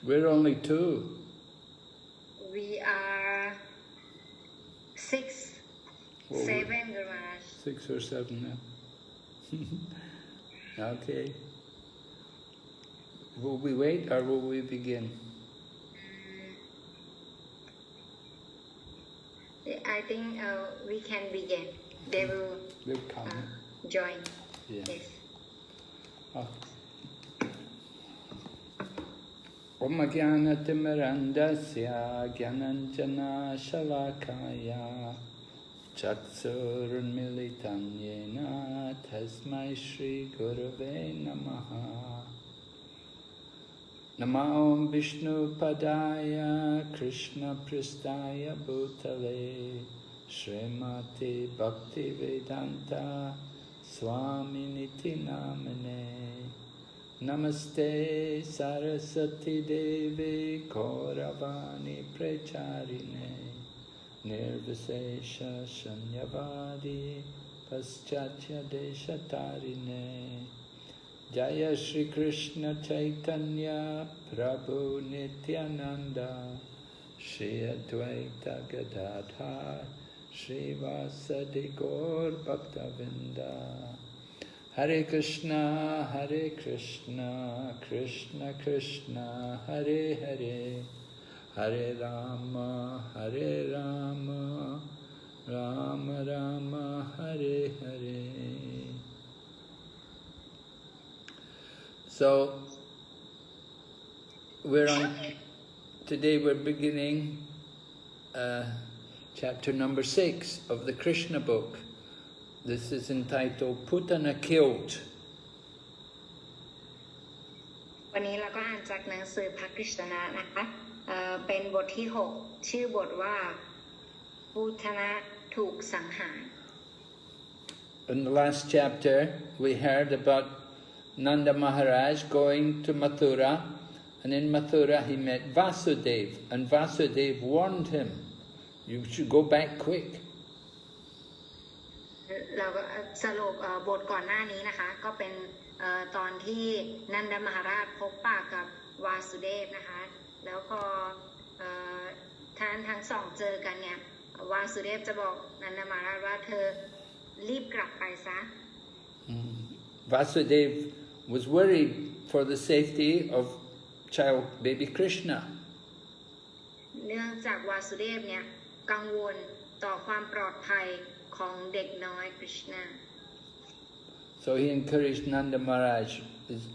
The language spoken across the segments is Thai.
We're only two. We are 6, 7, Guru Maharaj. 6 or 7 now. Okay. Will we wait or will we begin? I think we can begin. They will come. Join. Yeah. Yes. Om Jnana-timirandasya Jnananjana Shalakaya Chatsurunmilitam Yena Tasmai Shri Gurave Namaha. Nama Om Vishnu Padaya Krishna Pristaya Bhutale Srimati Bhakti Vedanta Swami Niti Namane Namaste Saraswati Devi Kauravani Pracharine Nirvisesha Shanyavadi Paschatya Deshatarine Jaya Shri Krishna Chaitanya Prabhu Nityananda Shri Advaita Gadadhar Shri Vasadi Gaur Bhaktavinda Hare Krishna Krishna Krishna Hare Hare Hare Rama Rama Rama Hare Hare. So today we're beginning chapter number 6 of the Krishna book. This is entitled Putana Killed. วันนี้เราก็อ่านจากหนังสือพระกฤษณะนะคะเป็นบทที่ 6 ชื่อบทว่าพุทนะถูกสังหาร In the last chapter we heard about Nanda Maharaj going to Mathura, and in Mathura he met Vasudev, and Vasudev warned him, you should go back quick. เราก็สรุปบทก่อนหน้านี้นะคะก็เป็นตอนที่นันดมหาราชพบปะกับวาสุเดฟนะคะแล้วพอท่านทั้งสองเจอกันเนี่ยวาสุเดฟจะบอกนันดมหาราชว่าเธอรีบกลับไปซะ Vasudev was worried for the safety of child baby Krishna. เนื่องจากวาสุเดฟเนี่ยกังวลต่อความปลอดภัยของเด็กน้อยกฤษณา So he encouraged Nanda Maharaj, it's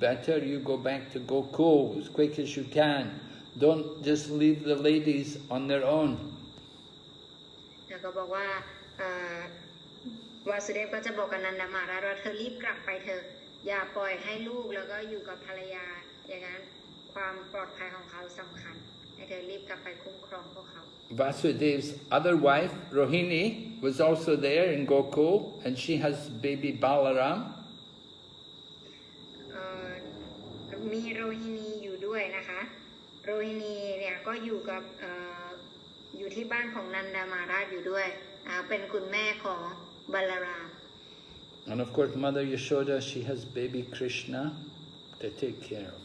better you go back to Gokul as quick as you can. Don't just leave the ladies on their own. แล้วก็บอกว่าวาสุเดฟก็จะบอกกับนันดามาราชว่าเธอรีบกลับไปเถอะอย่าปล่อยให้ลูกแล้วก็อยู่กับภรรยาอย่างนั้นความปลอดภัยของเขาสำคัญให้เธอรีบกลับไปคุ้มครองพวกเขา Vasudev's other wife, Rohini, was also there in Gokul, and she has baby Balaram. มีโรฮินีอยู่ด้วยนะคะโรฮินีเนี่ยก็อยู่กับอยู่ที่บ้านของนันดามาราชอยู่ด้วยเป็นคุณแม่ของบาลาราม And of course Mother Yashoda, she has baby Krishna to take care of.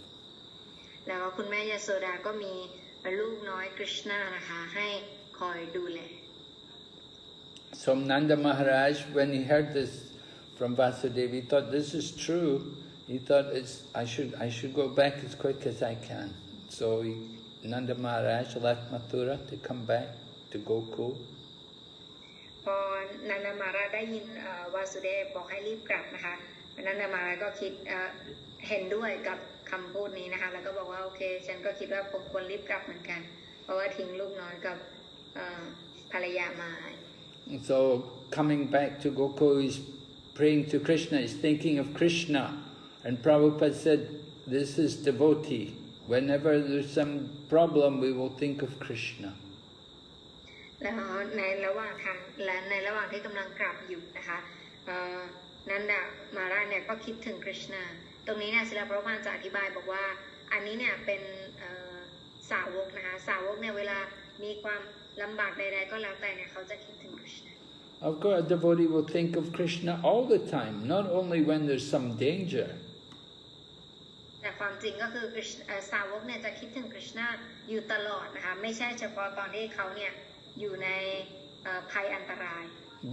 แล้วคุณแม่ยโสดาก็มีลูกน้อยกฤษณานะคะให้คอยดูแล So Nanda Maharaj, when he heard this from Vasudeva, he thought this is true. He thought I should go back as quick as I can. So Nanda Maharaj left Mathura to come back to Gokul. พอนันดามาราชได้ยินวาสุเดฟบอกให้รีบกลับนะคะนันดามาราชก็คิดเห็นด้วยกับคำพูดนี้นะคะแล้วก็บอกว่าโอเคฉันก็คิดว่าผมควรรีบกลับเหมือนกันเพราะว่าทิ้งลูกน้อยกับภรรยามา So coming back to Gokul, he's praying to Krishna, he's thinking of Krishna. And Prabhupada said, this is devotee. Whenever there's some problem, we will think of Krishna. แล้วในระหว่างที่กำลังกลับอยู่นะคะนันดามาราชเนี่ยก็คิดถึงคริชนาตรงนี้เนี่ยศิลปะพระพานจะอธิบายบอกว่าอันนี้เนี่ยเป็นสาวกนะคะสาวกเนี่ยเวลามีความลำบากใดๆก็แล้วแต่เนี่ยเขาจะคิดถึงคริชนา Of course, a devotee will think of Krishna all the time, not only when there's some danger. แต่ ความจริงก็คือสาวกเนี่ยจะคิดถึงคริชนาอยู่ตลอดนะคะไม่ใช่เฉพาะตอนที่เขาเนี่ยอยู่ในภัยอันตราย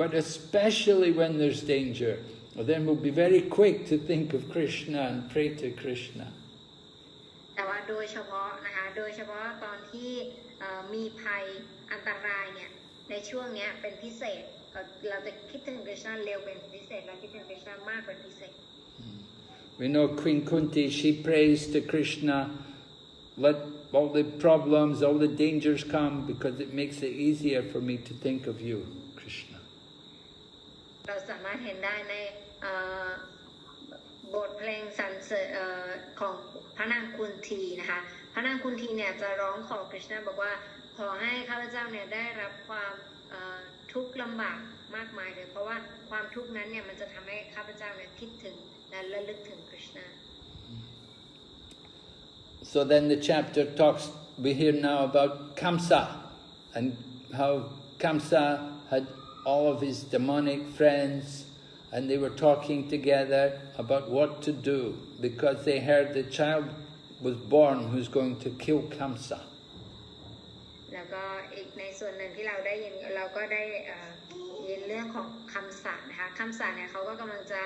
But especially when there's danger, then we'll be very quick to think of Krishna and pray to Krishna. แต่ว่าโดยเฉพาะนะคะโดยเฉพาะตอนที่มีภัยอันตรายเนี่ยในช่วงนี้เป็นพิเศษเราจะคิดถึงคริชนาเร็วเป็นพิเศษเราคิดถึงคริชนามากเป็นพิเศษ We know Queen Kunti, she prays to Krishna, let all the problems, all the dangers come because it makes it easier for me to think of you, Krishna. เราสามารถเห็นได้ในบทเพลงสรรเสริญของพระนางกุนทีนะคะพระนางกุนทีเนี่ยจะร้องขอคริชนาบอกว่าขอให้ข้าพเจ้าเนี่ยได้รับความทุกข์ลำบากมากมายเลยเพราะว่าความทุกข์นั้นเนี่ยมันจะทำให้ข้าพเจ้าเนี่ยคิดถึงและระลึกถึงคริชนา So then the chapter talks, we hear now about Kamsa and how Kamsa had all of his demonic friends and they were talking together about what to do because they heard the child was born who's going to kill Kamsa. แล้วก็อีกในส่วนหนึ่งที่เราได้ยินเราก็ได้ยินเรื่องของคำสานะคะคำสาเนี่ยเขาก็กำลังจะ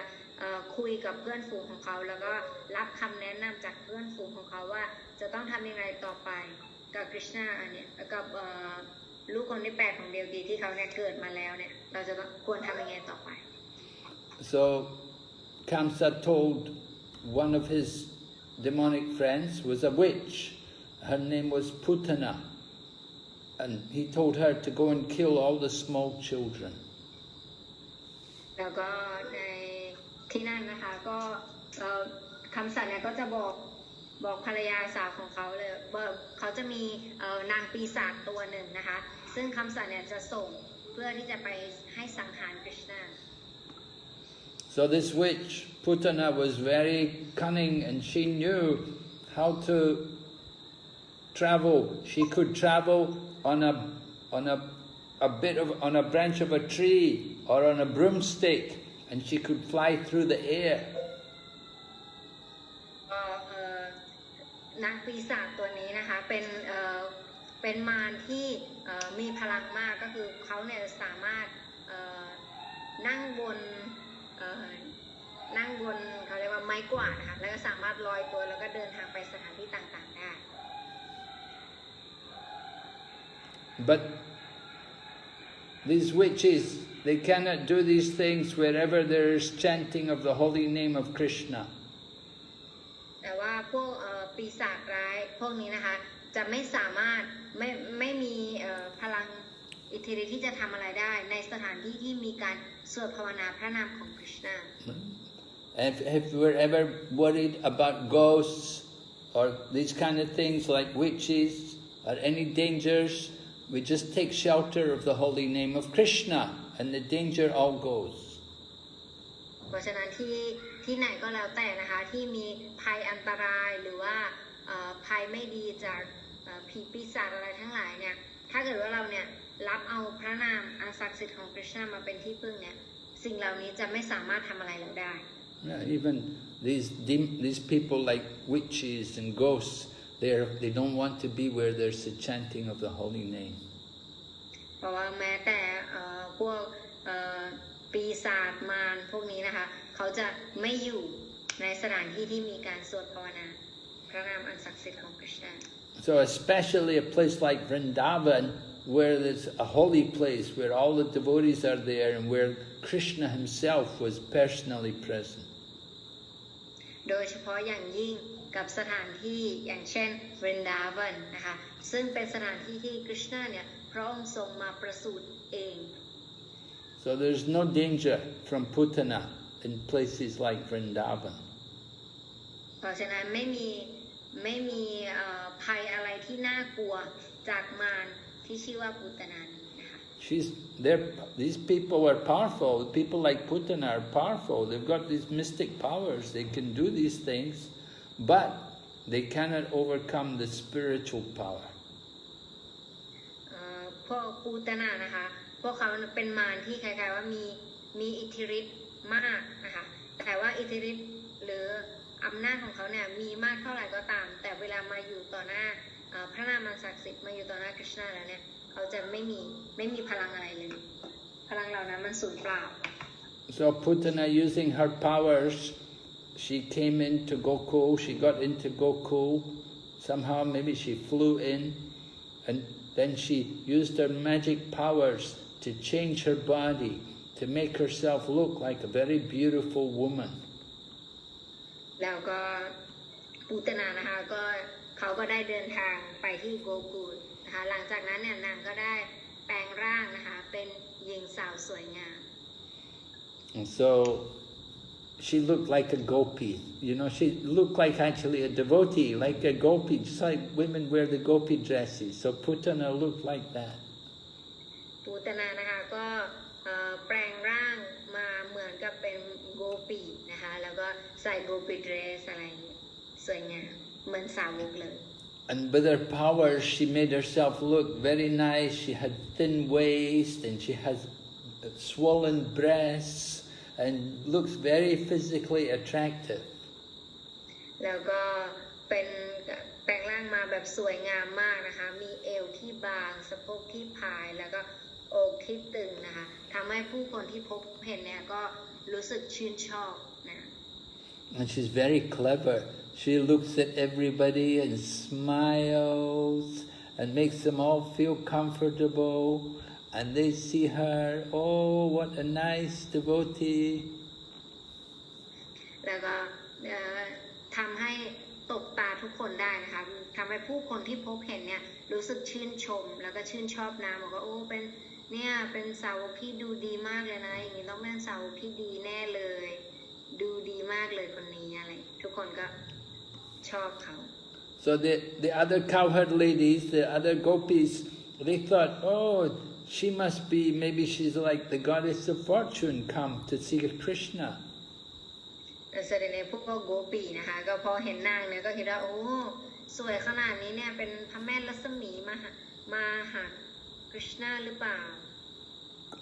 คุยกับเพื่อนฝูงของเขาแล้วก็รับคำแนะนำจากเพื่อนฝูงของเขาว่าจะต้องทำยังไงต่อไปกับคริชนาเนี่ยกับลูกคนที่8ของเดวดีที่เขาเนี่ยเกิดมาแล้วเนี่ยเราจะควรทำยังไงต่อไป So Kamsa told one of his demonic friends was a witch. Her name was Putana. And he told her to go and kill all the small children. แล้วก็ในที่นั่นนะคะก็คำสั่งเนี่ยก็จะบอกภรรยาสาวของเขาเลยว่าเขาจะมีนางปีศาจตัวหนึ่งนะคะซึ่งคำสั่งเนี่ยจะส่งเพื่อที่จะไปให้สังหารคริชนา So this witch, Putana, was very cunning and she knew how to travel. She could travel on a branch of a tree or on a broomstick, and she could fly through the air. นางปีศาจตัวนี้นะคะเป็นมารที่มีพลังมากก็คือเขาเนี่ยสามารถนั่งบนเขาเรียกว่าไม้กวาดนะคะแล้วก็สามารถลอยตัวแล้วก็เดินทางไปสถานที่ต่างๆได้ But these witches, they cannot do these things wherever there is chanting of the holy name of Krishna. แต่ว่าพวกปีศาจร้ายพวกนี้นะคะจะไม่สามารถไม่มีพลังอิทธิฤทธิ์ที่จะทำอะไรได้ในสถานที่ที่มีการสวดภาวนาพระนามของคริชนา If we're ever worried about ghosts or these kind of things like witches or any dangers, we just take shelter of the holy name of Krishna and the danger all goes. เพราะฉะนั้นที่ไหนก็แล้วแต่นะคะที่มีภัยอันตรายหรือว่าภัยไม่ดีจากผีปีศาจอะไรทั้งหลายเนี่ยถ้าเกิดว่าเราเนี่ยรับเอาพระนามอันศักดิ์สิทธิ์ของคริชนามาเป็นที่พึ่งเนี่ยสิ่งเหล่านี้จะไม่สามารถทำอะไรเราได้ Even these people like witches and ghosts, they don't want to be where there's the chanting of the holy name. เพราะว่าแม้แต่พวกปีศาจมารพวกนี้นะคะเขาจะไม่อยู่ในสถานที่ที่มีการสวดภาวนาพระนามอันศักดิ์สิทธิ์ของคริชนา So especially a place like Vrindavan, where there's a holy place, where all the devotees are there and where Krishna himself was personally present. โดยเฉพาะอย่างยิ่งกับสถานที่อย่างเช่นวรินดาวันนะคะซึ่งเป็นสถานที่ที่คริชนาเนี่ยพระองค์ทรงมาประสูติเอง So there's no danger from Putana in places like Vrindavan. เพราะฉะนั้นไม่มีภัยอะไรที่น่ากลัวจากมารที่ชื่อว่าพุตนานี้นะคะ These people are powerful. People like Putana are powerful. They've got these mystic powers. They can do these things, but they cannot overcome the spiritual power. พวกปูตนานะคะพวกเขาเป็นมารที่คล้ายๆว่ามีอิทธิฤทธิ์มากนะคะแต่ว่าอิทธิฤทธิ์หรือ อำนาจของเขาเนี่ยมีมากเท่าไหร่ก็ตามแต่เวลามาอยู่ต่อหน้าพระนามศักดิ์สิทธิ์มาอยู่ต่อหน้าคริชนาแล้วเนี่ยเขาจะไม่มีพลังอะไรเลยพลังเหล่านั้นมันสูญเปล่า So Putana, using her powers, she came into Gokul, she got into Gokul, somehow maybe she flew in, and then she used her magic powers to change her body, to make herself look like a very beautiful woman. แล้วก็ปูตนานะคะก็เขาก็ได้เดินทางไปที่โกกุลนะคะหลังจากนั้นเนี่ยนางก็ได้แปลงร่างนะคะเป็นหญิงสาวสวยงาม And so she looked like a gopi, you know, she looked like actually a devotee, like a gopi, just like women wear the gopi dresses. So Putana looked like that. ปูตนานะคะก็แปลงร่างมาเหมือนกับเป็นโกปีนะคะแล้วก็ใส่โกปีเดรสอะไรสวยงามเหมือนสาวกเลย And with her powers, she made herself look very nice. She had thin waist and she has swollen breasts and looks very physically attractive. แล้วก็เป็นแปลงร่างมาแบบสวยงามมากนะคะมีเอวที่บางสะโพกที่พายแล้วก็อกที่ตึงนะคะทำให้ผู้คนที่พบเห็นเนี่ยก็รู้สึกชื่นชอบนะ And she's very clever. She looks at everybody and smiles and makes them all feel comfortable. And they see her, oh, what a nice devotee. แล้วก็ทำให้ตบตาทุกคนได้นะคะทำให้ผู้คนที่พบเห็นเนี่ยรู้สึกชื่นชมแล้วก็ชื่นชอบนางบอกว่าโอ้เป็นสาวกที่ดูดีมากเลยนะอย่างนี้ต้องเป็นสาวกที่ดีแน่เลยดูดีมากเลยคนนี้อะไรทุกคนก็ชอบเขา So the other cowherd ladies, the other gopis, they thought, oh, she must be, maybe she's like the goddess of fortune come to see Krishna. แสดงในพวกโกปีนะคะก็พอเห็นนางเนี่ยก็คิดว่าโอ้สวยขนาดนี้เนี่ยเป็นพระแม่รัศมีมาหาคริชนาหรือเปล่า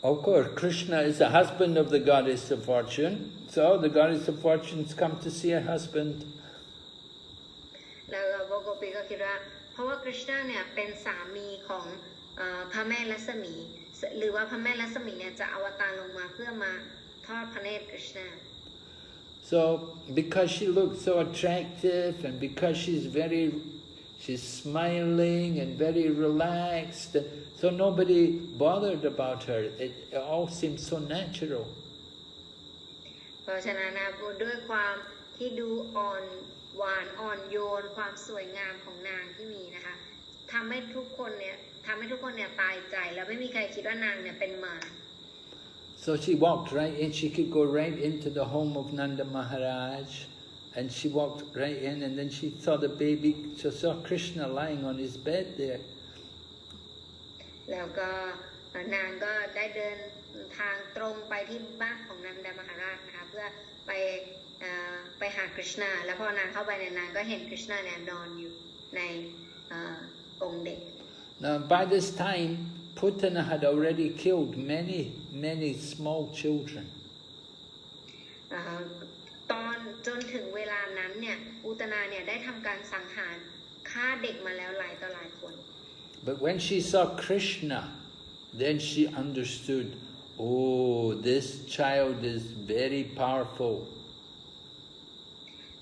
Of course, Krishna is the husband of the goddess of fortune. So the goddess of fortunes come to see her husband. แล้วพวกโกปีก็คิดว่าเพราะว่าคริชนาเนี่ยเป็นสามีของพระแม่รัศมีหรือว่าพระแม่รัศมีเนี่ยจะอวตารลงมาเพื่อมาทอดพระเนตรคริชนา So because she looks so attractive and because she's smiling and very relaxed, so nobody bothered about her. It all seems so natural. เพราะฉะนั้นนะด้วยความที่ดูอ่อนหวานอ่อนโยนความสวยงามของนางที่มีนะคะทำให้ทุกคนเนี่ยตายใจแล้วไม่มีใครคิดว่านางเนี่ยเป็นมาร So she walked right in, she could go right into the home of Nanda Maharaj, and she walked right in, and then she saw the baby, she saw Krishna lying on his bed there. แล้วก็นางก็ได้เดินทางตรงไปที่บ้านของนันดามหาราชนะคะเพื่อไปหาคริชนาแล้วพอนางเข้าไปเนี่ยนางก็เห็นคริชนาเนี่ยนอนอยู่ในองค์เด็ก Now by this time, Putana had already killed many small children. ตอนจนถึงเวลานั้นเนี่ยอุตนาเนี่ยได้ทำการสังหารฆ่าเด็กมาแล้วหลายต่อหลายคน But when she saw Krishna, then she understood, oh, this child is very powerful.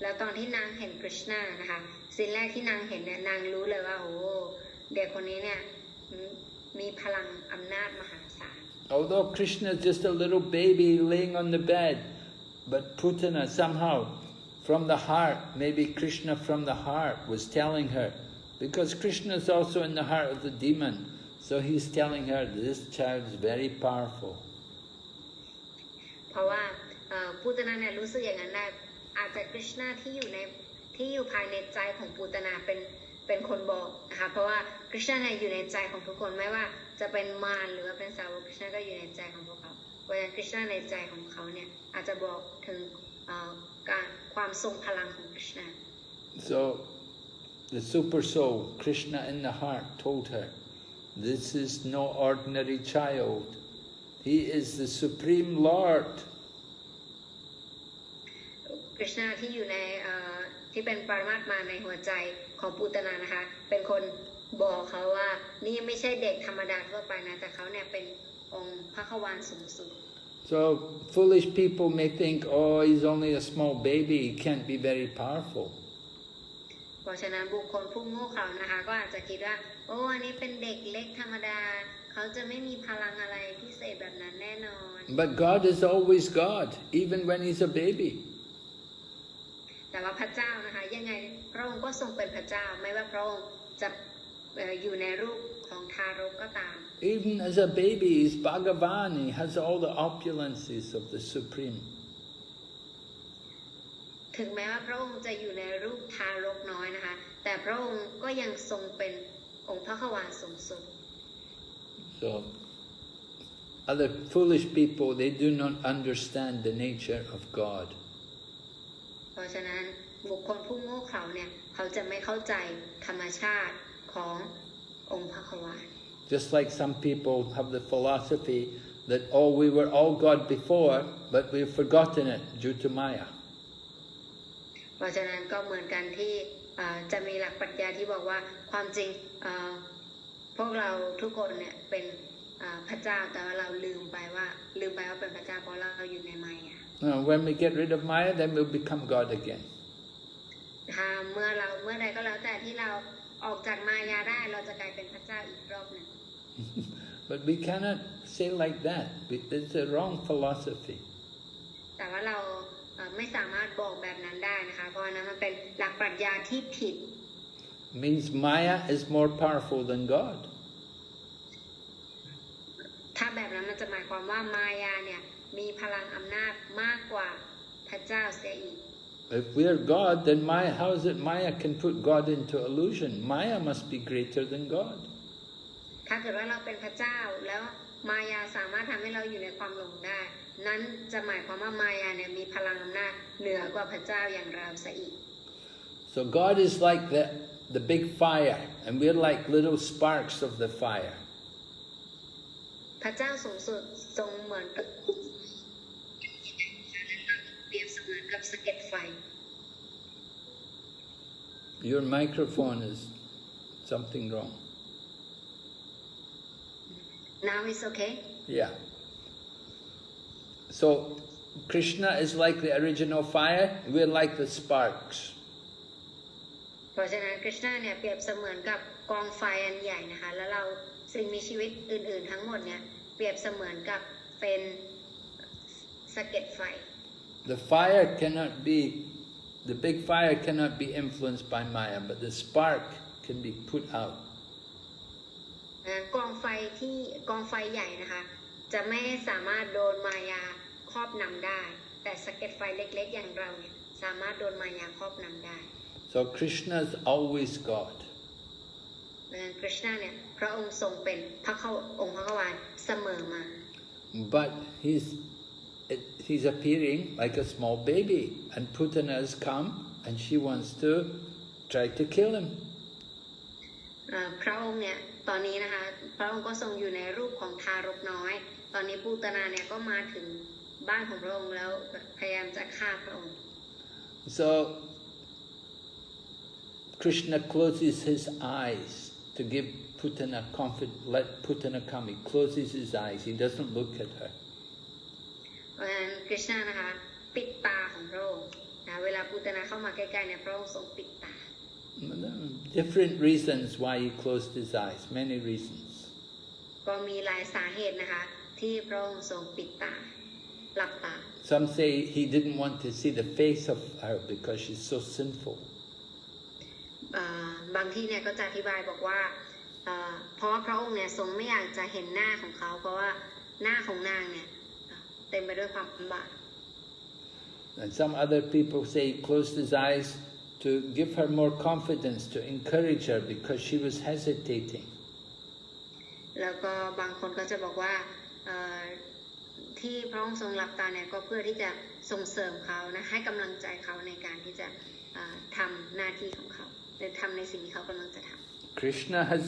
แล้วตอนที่นางเห็นคริชนานะคะสิ่งแรกที่นางเห็นเนี่ยนางรู้เลยว่าโอ้เด็กคนนี้เนี่ยมีพลังอำนาจมหาศาล Although Krishna is just a little baby laying on the bed, but Putana somehow from the heart, maybe Krishna from the heart was telling her, because Krishna is also in the heart of the demon, so he's telling her this child is very powerful. เพราะว่าปูตนาเนี่ยรู้สึกอย่างนั้นได้อาจจะคริชนาที่อยู่ภายในใจของปูตนาเป็นคนบอกนะคะเพราะว่าคริชนาเนี่ยอยู่ในใจของทุกคนไม่ว่าจะเป็นมารหรือว่าเป็นสาวกคริชนาก็อยู่ในใจของพวกเขาเพราะฉะนั้นคริชนาในใจของเขาเนี่ยอาจจะบอกถึงการความทรงพลังของคริชนา So the super soul, Krishna in the heart, told her, this is no ordinary child. He is the Supreme Lord. กฤษณาที่อยู่ในที่เป็นปรมาตถ์มาในหัวใจของปูตนานะคะเป็นคนบอกเขาว่านี่ไม่ใช่เด็กธรรมดาทั่วไปนะแต่เขาเนี่ยเป็นองค์พระขวานสูงสุด So foolish people may think, oh, he's only a small baby, he can't be very powerful. เพราะฉะนั้นบุคคลผู้โง่เขลานะคะก็อาจจะคิดว่าโอ้อันนี้เป็นเด็กเล็กธรรมดาเขาจะไม่มีพลังอะไรพิเศษแบบนั้นแน่นอน But God is always God, even when he's a baby. แต่ว่าพระเจ้านะคะยังไงพระองค์ก็ทรงเป็นพระเจ้าไม่ว่าพระองค์จะอยู่ในรูปของทารกก็ตาม Even as a baby, he's Bhagavan, he has all the opulences of the Supreme. ถึงแม้ว่าพระองค์จะอยู่ในรูปทารกน้อยนะคะแต่พระองค์ก็ยังทรงเป็นองค์พระขวานสูงสุด So other foolish people, they do not understand the nature of God. เพราะฉะนั้นบุคคลผู้โง่เขลาเนี่ยเขาจะไม่เข้าใจธรรมชาติขององค์พระขวาน Just like some people have the philosophy that, oh, we were all God before, but we've forgotten it due to Maya. เพราะฉะนั้นก็เหมือนกันที่จะมีหลักปรัชญาที่บอกว่าความจริงพวกเราทุกคนเนี่ยเป็นพระเจ้าแต่ว่าเราลืมไปว่าเป็นพระเจ้าเพราะเราอยู่ในมายา When we get rid of Maya, then we'll become God again. เมื่อใดก็แล้วแต่ที่เราออกจากมายาได้เราจะกลายเป็นพระเจ้าอีกรอบหนึ่ง But we cannot say like that. It's a wrong philosophy. แต่ว่าเราไม่สามารถบอกแบบนั้นได้นะคะเพราะนั้นมันเป็นหลักปรัชญาที่ผิด Means Maya is more powerful than God. ถ้าแบบนั้นมันจะหมายความว่ามายาเนี่ยมีพลังอำนาจมากกว่าพระเจ้าเสียอีก If we're God, then Maya, how is it Maya can put God into illusion? Maya must be greater than God. ถ้าเกิดว่าเราเป็นพระเจ้าแล้วมายาสามารถทำให้เราอยู่ในความหลงได้นั้นจะหมายความว่ามายาเนี่ยมีพลังอำนาจเหนือกว่าพระเจ้าอย่างเราเสียอีก So God is like the big fire, and we're like little sparks of the fire. พระเจ้าสูงสุดทรงเหมือนกับเปรียบเสมือนกับสะเก็ดไฟ Your microphone is something wrong. Now it's okay? Yeah. So Krishna is like the original fire, we're like the sparks. เพราะฉะนั้นคริชนาเนี่ยเปรียบเสมือนกับกองไฟอันใหญ่นะคะแล้วเราสิ่งมีชีวิตอื่นๆทั้งหมดเนี่ยเปรียบเสมือนกับเป็นสะเก็ดไฟ The fire cannot be, the big fire cannot be influenced by Maya, but the spark can be put out. กองไฟใหญ่นะคะจะไม่สามารถโดนมายาครอบนำได้แต่สะเก็ดไฟเล็กๆอย่างเราเนี่ยสามารถโดนมายาครอบนำได้ So Krishna is always God. คริชนาเนี่ยพระองค์ทรงเป็นองค์พระขวานเสมอมา But he's appearing like a small baby, and Putana has come and she wants to try to kill him. พระองค์เนี่ยตอนนี้นะคะพระองค์ก็ทรงอยู่ในรูปของทารกน้อยตอนนี้ปูตนาเนี่ยก็มาถึงบ้านของพระองค์แล้วพยายามจะฆ่าพระองค์ So Krishna closes his eyes to give Putana confidence, let Putana come. He closes his eyes, he doesn't look at her. เพราะฉะนั้นคริชนานะคะปิดตาของพระองค์นะเวลาปูตนาเข้ามาใกล้ๆเนี่ยพระองค์ทรงปิดตา Different reasons why he closed his eyes, many reasons. ก็มีหลายสาเหตุนะคะที่พระองค์ทรงปิดตาหลับตา Some say he didn't want to see the face of her because she's so sinful. บางที่เนี่ยก็จะอธิบายบอกว่าเพราะว่าพระองค์เนี่ยทรงไม่อยากจะเห็นหน้าของเขาเพราะว่าหน้าของนางเนี่ยเต็มไปด้วยความบาป And some other people say he closed his eyes to give her more confidence, to encourage her because she was hesitating. แล้วก็บางคนก็จะบอกว่าที่พระองค์ทรงหลับตาเนี่ยก็เพื่อที่จะส่งเสริมเขานะให้กำลังใจเขาในการที่จะทำหน้าที่ของเขาหรือทำในสิ่งที่เขากำลังจะทำ Krishna has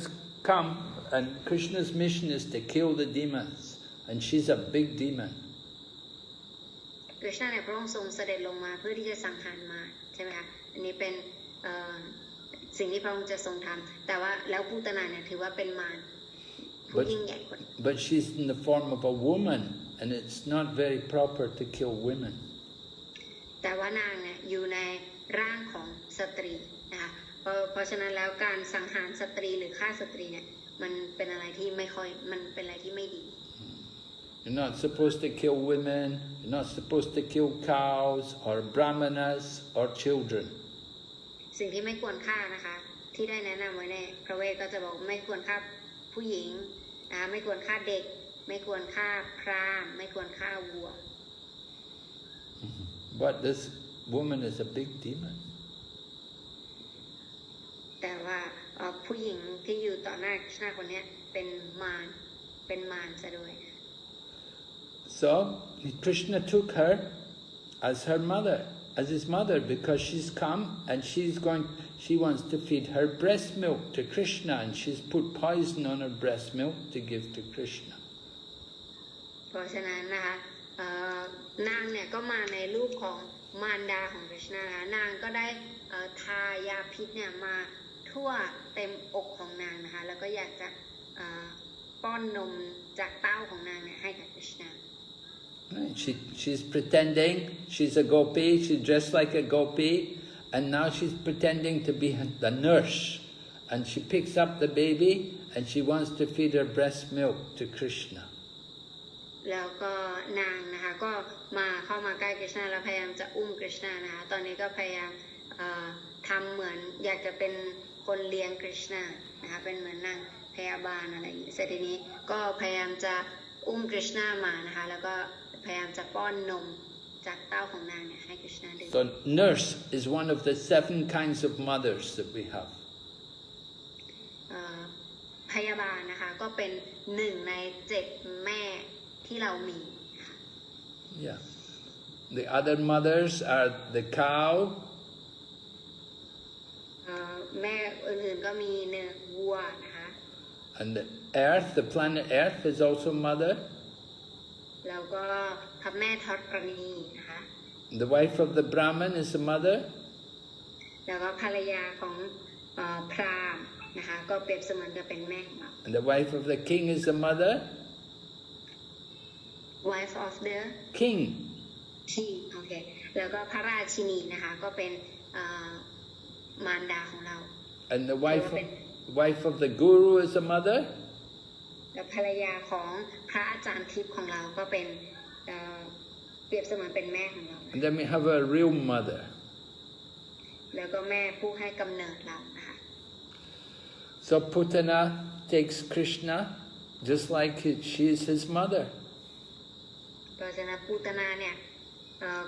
come and Krishna's mission is to kill the demons and she's a big demon. กฤษณะเนี่ยพระองค์ทรงเสด็จลงมาเพื่อที่จะสังหารมารใช่ไหมคะอันนี้เป็นสิ่งที่พระองค์จะทรงทำแต่ว่าแล้วปูตนาเนี่ยถือว่าเป็นมารผู้ยิ่งใหญ่กว่า But she's in the form of a woman and it's not very proper to kill women. แต่ว่านางเนี่ยอยู่ในร่างของสตรีนะคะเพราะฉะนั้นแล้วการสังหารสตรีหรือฆ่าสตรีเนี่ยมันเป็นอะไรที่ไม่ค่อยมันเป็นอะไรที่ไม่ดี You're not supposed to kill women, you're not supposed to kill cows or brahmanas or children. สิ่งที่ไม่ควรฆ่านะคะที่ได้แนะนำไว้ในพระเวทก็จะบอกไม่ควรฆ่าผู้หญิงนะคะไม่ควรฆ่าเด็กไม่ควรฆ่าพราหมณ์ไม่ควรฆ่าวัว But this woman is a big demon. แต่ว่าผู้หญิงที่อยู่ต่อหน้าคริชนาคนนี้เป็นมารซะด้วย So Krishna took her as her mother, as his mother, because she's come and she wants to feed her breast milk to Krishna, and she's put poison on her breast milk to give to Krishna. เพราะฉะนั้นนะคะนางเนี่ยก็มาในรูปของมารดาของคริชนานะคะนางก็ได้ทายาพิษเนี่ยมาทั่วเต็มอกของนางนะคะแล้วก็อยากจะป้อนนมจากเต้าของนางเนี่ยให้กับคริชนา She's pretending she's a gopi, she's dressed like a gopi, and now she's pretending to be the nurse. And she picks up the baby and she wants to feed her breast milk to Krishna. แล้วก็นางนะคะก็เข้ามาใกล้คริชนาแล้วพยายามจะอุ้มคริชนานะคะตอนนี้ก็พยายามทำเหมือนอยากจะเป็นคนเลี้ยงคริชนานะคะเป็นเหมือนนางพยาบาลอะไรอย่างนี้เสร็จทีนี้ก็พยายามจะอุ้มคริชนามานะคะแล้วก็พยายามจะป้อนนมจากเต้าของนางเนี่ยให้คริชนาดื่ม So nurse is one of the 7 kinds of mothers that we have. พยาบาลนะคะก็เป็น1 ใน 7 แม่ที่เรามี Yeah. The other mothers are the cow. แม่อื่นๆก็มีเนื้อวัวนะคะ And the earth, the planet Earth is also mother. แล้วก็พระแม่ธรณีนะคะ The wife of the Brahmin is a mother. แล้วก็ภรรยาของพราหมณ์นะคะก็เปรียบเสมือนกับเป็นแม่ของเรา And the wife of the king is a mother. wife of the King. king โอเคแล้วก็พระราชินีนะคะก็เป็นมารดาของเรา And the wife of the guru is a mother. และภรรยาของพระอาจารย์ทิพย์ของเราก็เป็นเปรียบเสมือนเป็นแม่ของเรา And then we have a real mother. แล้วก็แม่ผู้ให้กำเนิดเรานะคะ So Putana takes Krishna just like she is his mother. เพราะฉะนั้นปูตนาเนี่ย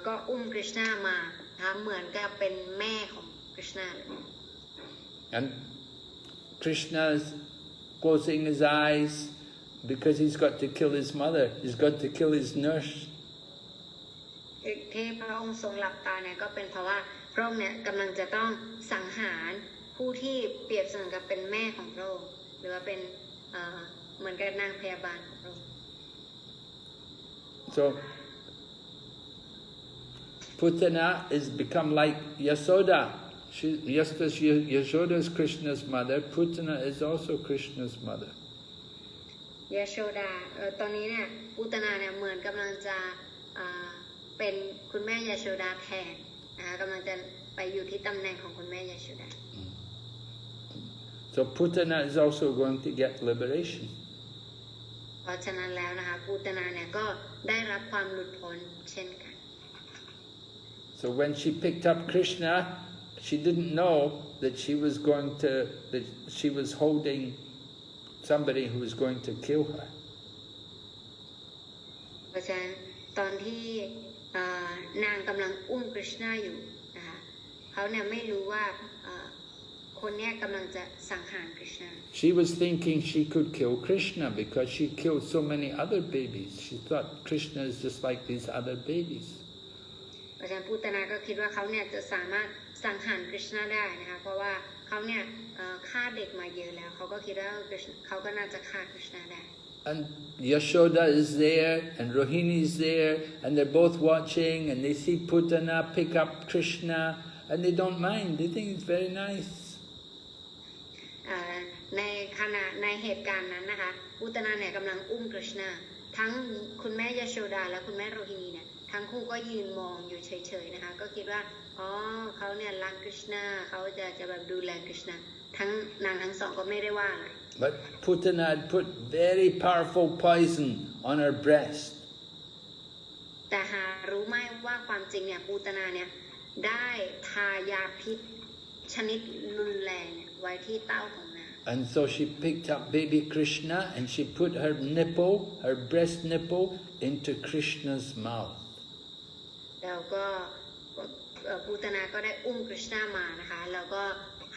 ก็อุ้มคริชนามานะคะเหมือนกับเป็นแม่ของคริชนา And Krishna is closing his eyes because he's got to kill his mother. He's got to kill his nurse. ที่พระองค์ทรงหลับตาเนี่ยก็เป็นเพราะว่าพระองค์เนี่ยกำลังจะต้องสังหารผู้ที่เปรียบเสมือนกับเป็นแม่ของพระองค์หรือว่าเป็นเหมือนกับนางพยาบาลของพระองค์ So Putana is become like Yasoda. Just as Yashoda is Krishna's mother, Putana is also Krishna's mother. ยโชดาตอนนี้เนี่ยปูตนาเนี่ยเหมือนกำลังจะเป็นคุณแม่ยโชดาแทนนะคะกำลังจะไปอยู่ที่ตำแหน่งของคุณแม่ยโชดา So Putana is also going to get liberation. เพราะฉะนั้นแล้วนะคะปูตนาเนี่ยก็ได้รับความหลุดพ้นเช่นกัน So when she picked up Krishna, she didn't know that she was holding somebody who was going to kill her. เพราะฉะนั้นตอนที่นางกำลังอุ้มคริชนาอยู่นะคะเขาเนี่ยไม่รู้ว่าคนเนี้ยกำลังจะสังหารคริชนา She was thinking she could kill Krishna because she killed so many other babies. She thought Krishna is just like these other babies. เพราะฉะนั้นปูตนาก็คิดว่าเขาเนี่ยจะสามารถสังหารคริชนาได้นะคะเพราะว่าเขาเนี่ยฆ่าเด็กมาเยอะแล้วเขาก็คิดว่าเขาก็น่าจะฆ่าคริชนาได้ And Yashoda is there, and Rohini is there, and they're both watching, and they see Putana pick up Krishna, and they don't mind. They think it's very nice. ในขณะในเหตุการณ์นั้นนะคะอุตนาเนี่ยกำลังอุ้มกฤษณาทั้งคุณแม่ยโชดาและคุณแม่โรฮินีเนี่ยทั้งคู่ก็ยืนมองอยู่เฉยๆนะคะก็คิดว่าอ๋อเขาเนี่ยรักกฤษณาเขาจะแบบดูแลกฤษณาทั้งนางทั้งสองก็ไม่ได้ว่าอะไร But Putana had put very powerful poison on her breast. แต่หารู้ไหมว่าความจริงเนี่ยปูตนาเนี่ยได้ทายาพิษชนิดรุนแรงไว้ที่เต้าของนาง And so she picked up baby Krishna and she put her nipple, her breast nipple, into Krishna's mouth. แล้วก็ปูตนาก็ได้อุ้มกฤษณามานะคะแล้วก็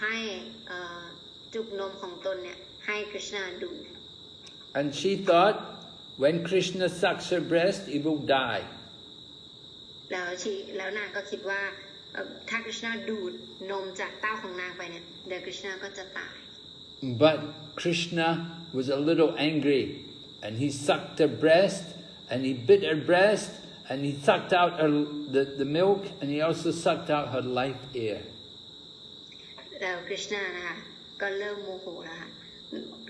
ให้จุกนมของตนเนี่ยให้กฤษณาดู And she thought when Krishna sucks her breast, he will die. แล้วนางก็คิดว่าถ้ากฤษณาดูดนมจากเต้าของนางไปเนี่ยเดี๋ยวกฤษณาก็จะตาย But Krishna was a little angry, and he sucked her breast, and he bit her breast, and he sucked out the milk, and he also sucked out her life air. แล้วกฤษณานะคะก็เริ่มโมโหแล้วค่ะ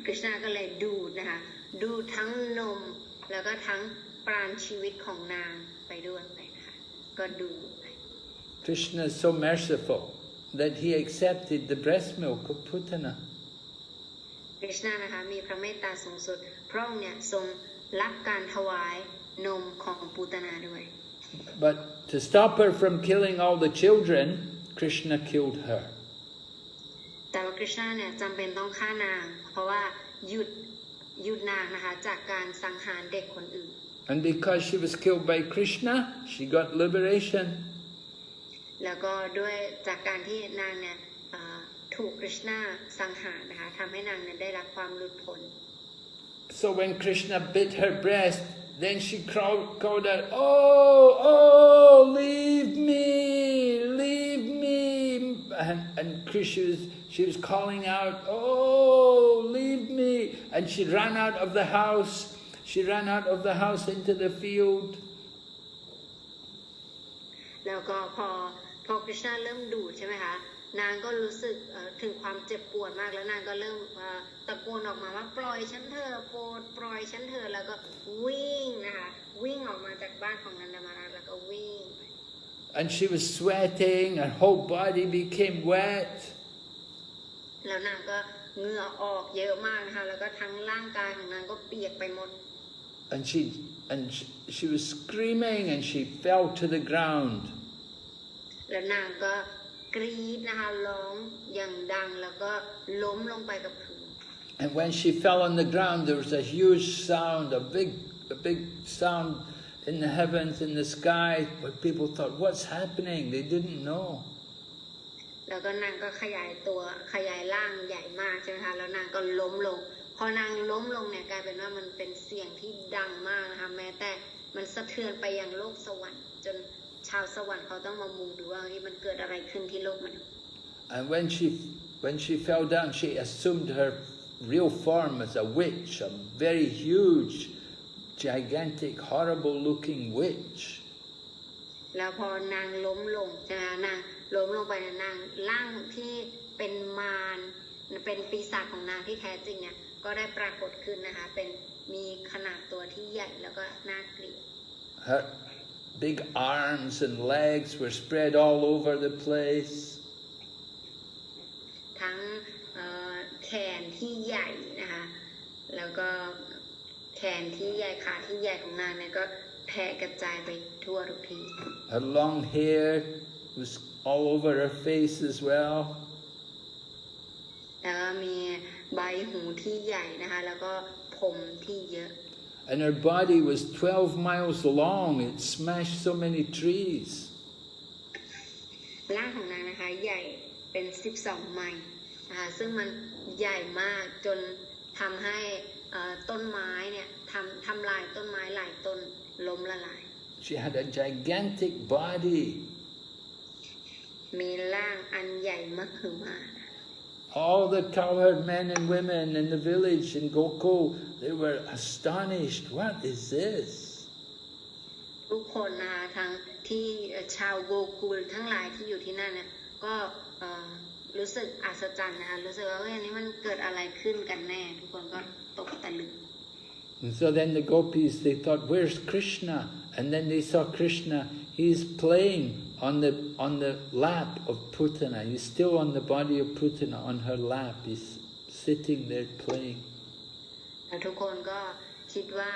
กฤษณาก็เลยดูดนะคะดูทั้งนมแล้วก็ทั้งปราณชีวิตของนางไปด้วยนะคะก็ดู Krishna is so merciful that he accepted the breast milk of Putana. กฤษณานะคะมีพระเมตตาสูงสุดพระองค์เนี่ยทรงรับการถวายนมของปูตนาด้วย But to stop her from killing all the children, Krishna killed her. แต่ว่ากฤษณาเนี่ยจำเป็นต้องฆ่านางเพราะว่าหยุดนางนะคะจากการสังหารเด็กคนอื่น And because she was killed by Krishna, she got liberation. แล้วก็ด้วยจากการที่นางเนี่ยถูกกฤษณาสังหารนะคะทำให้นางเนี่ยได้รับความหลุดพ้น So when Krishna bit her breast, then she called out, "Oh, oh, leave me, leave me!" And she was calling out, "Oh, leave me!" And she ran out of the house. She ran out of the house into the field. แล้วก็พอกฤษณาเริ่มดูดใช่ไหมคะนางก็รู้สึกถึงความเจ็บปวดมากแล้วนางก็เริ่มตะโกนออกมาว่าปล่อยฉันเถอะโปรดปล่อยฉันเถอะแล้วก็วิ่งนะคะวิ่งออกมาจากบ้านของนันดามาราชแล้วก็วิ่ง And she was sweating, her whole body became wet. แล้วนางก็เหงื่อออกเยอะมากนะคะแล้วก็ทั้งร่างกายของนางก็เปียกไปหมด And she was screaming and she fell to the ground. แล้วนางก็กรีดนะคะร้องอย่างดังแล้วก็ล้มลงไปกับพื้น And when she fell on the ground, there was a huge sound, a big sound in the heavens, in the sky, but people thought, what's happening? They didn't know. แล้วก็นางก็ขยายร่างใหญ่มากใช่ไหมคะแล้วนางก็ล้มลงพอนางล้มลงเนี่ยกลายเป็นว่ามันเป็นเสียงที่ดังมากนะคะแม้แต่มันสะเทือนไปยังโลกสวรรค์จนชาวสวรรค์เขาต้องมามุงดูว่ามันเกิดอะไรขึ้นที่โลกมนุษย์ And when she fell down, she assumed her real form as a witch, a very huge, gigantic, horrible-looking witch. แล้วพอนางล้มลงใช่ไหมนางล้มลงไปนางร่างที่เป็นมารเป็นปีศาจของนางที่แท้จริงเนี่ยก็ได้ปรากฏขึ้นนะคะเป็นมีขนาดตัวที่ใหญ่แล้วก็น่าเกลียด Her big arms and legs were spread all over the place. ทั้งแขนที่ใหญ่นะคะแล้วก็แขนที่ใหญ่ขาที่ใหญ่ของนางเนี่ยก็แผ่กระจายไปทั่วทุกที่ Her long hair was all over her face as well. แล้วก็มีใบหูที่ใหญ่นะคะแล้วก็ผมที่เยอะ And her body was 12 miles long. It smashed so many trees. ร่างของนางนะคะใหญ่เป็น12 ไมล์นะคะซึ่งมันใหญ่มากจนทำให้ต้นไม้เนี่ยทำลายต้นไม้หลายต้นล้มละลาย She had a gigantic body. มีร่างอันใหญ่มหึมา all the cowherd men and women in the village in Gokul, they were astonished. What is this? ทุกคนนะคะทั้งที่ชาวโกกุลทั้งหลายที่อยู่ที่นั่นเนี่ยก็รู้สึกอัศจรรย์นะคะรู้สึกว่าอันนี้มันเกิดอะไรขึ้นกันแน่ทุกคนก็ตกตะลึง And so then the gopis, they thought, where's Krishna? And then they saw Krishna. He's playing on the lap of Putana. He's still on the body of Putana, on her lap. He's sitting there playing. ทุกคนก็คิดว่า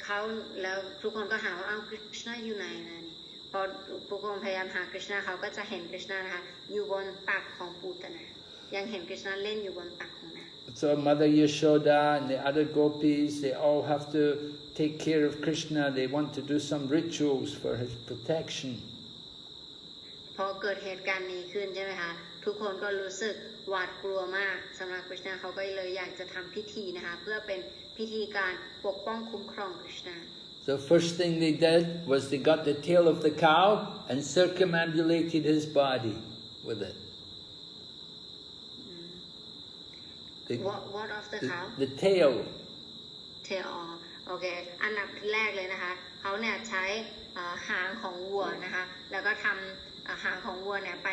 เขาแล้วทุกคนก็หาว่าคริชนาอยู่ไหนนะพอทุกคนพยายามหาคริชนาเขาก็จะเห็นคริชนานะคะอยู่บนตักของปูตนะยังเห็นคริชนาเล่นอยู่บนตักของนาง So Mother Yashoda and the other gopis, they all have to take care of Krishna. They want to do some rituals for his protection. พอเกิดเหตุการณ์นี้ขึ้นใช่ไหมคะทุกคนก็รู้สึกหวาดกลัวมากสำหรับคริชนาเขาก็เลยอยากจะทำพิธีนะคะเพื่อเป็นพิธีการปกป้องคุ้มครองคริชนา The first thing they did was they got the tail of the cow and circumambulated his body with it. What of the cow? The tail. Tail โอเคอันดับแรกเลยนะคะเขาเนี่ยใช้หางของวัวนะคะแล้วก็ทำหางของวัวเนี่ยไป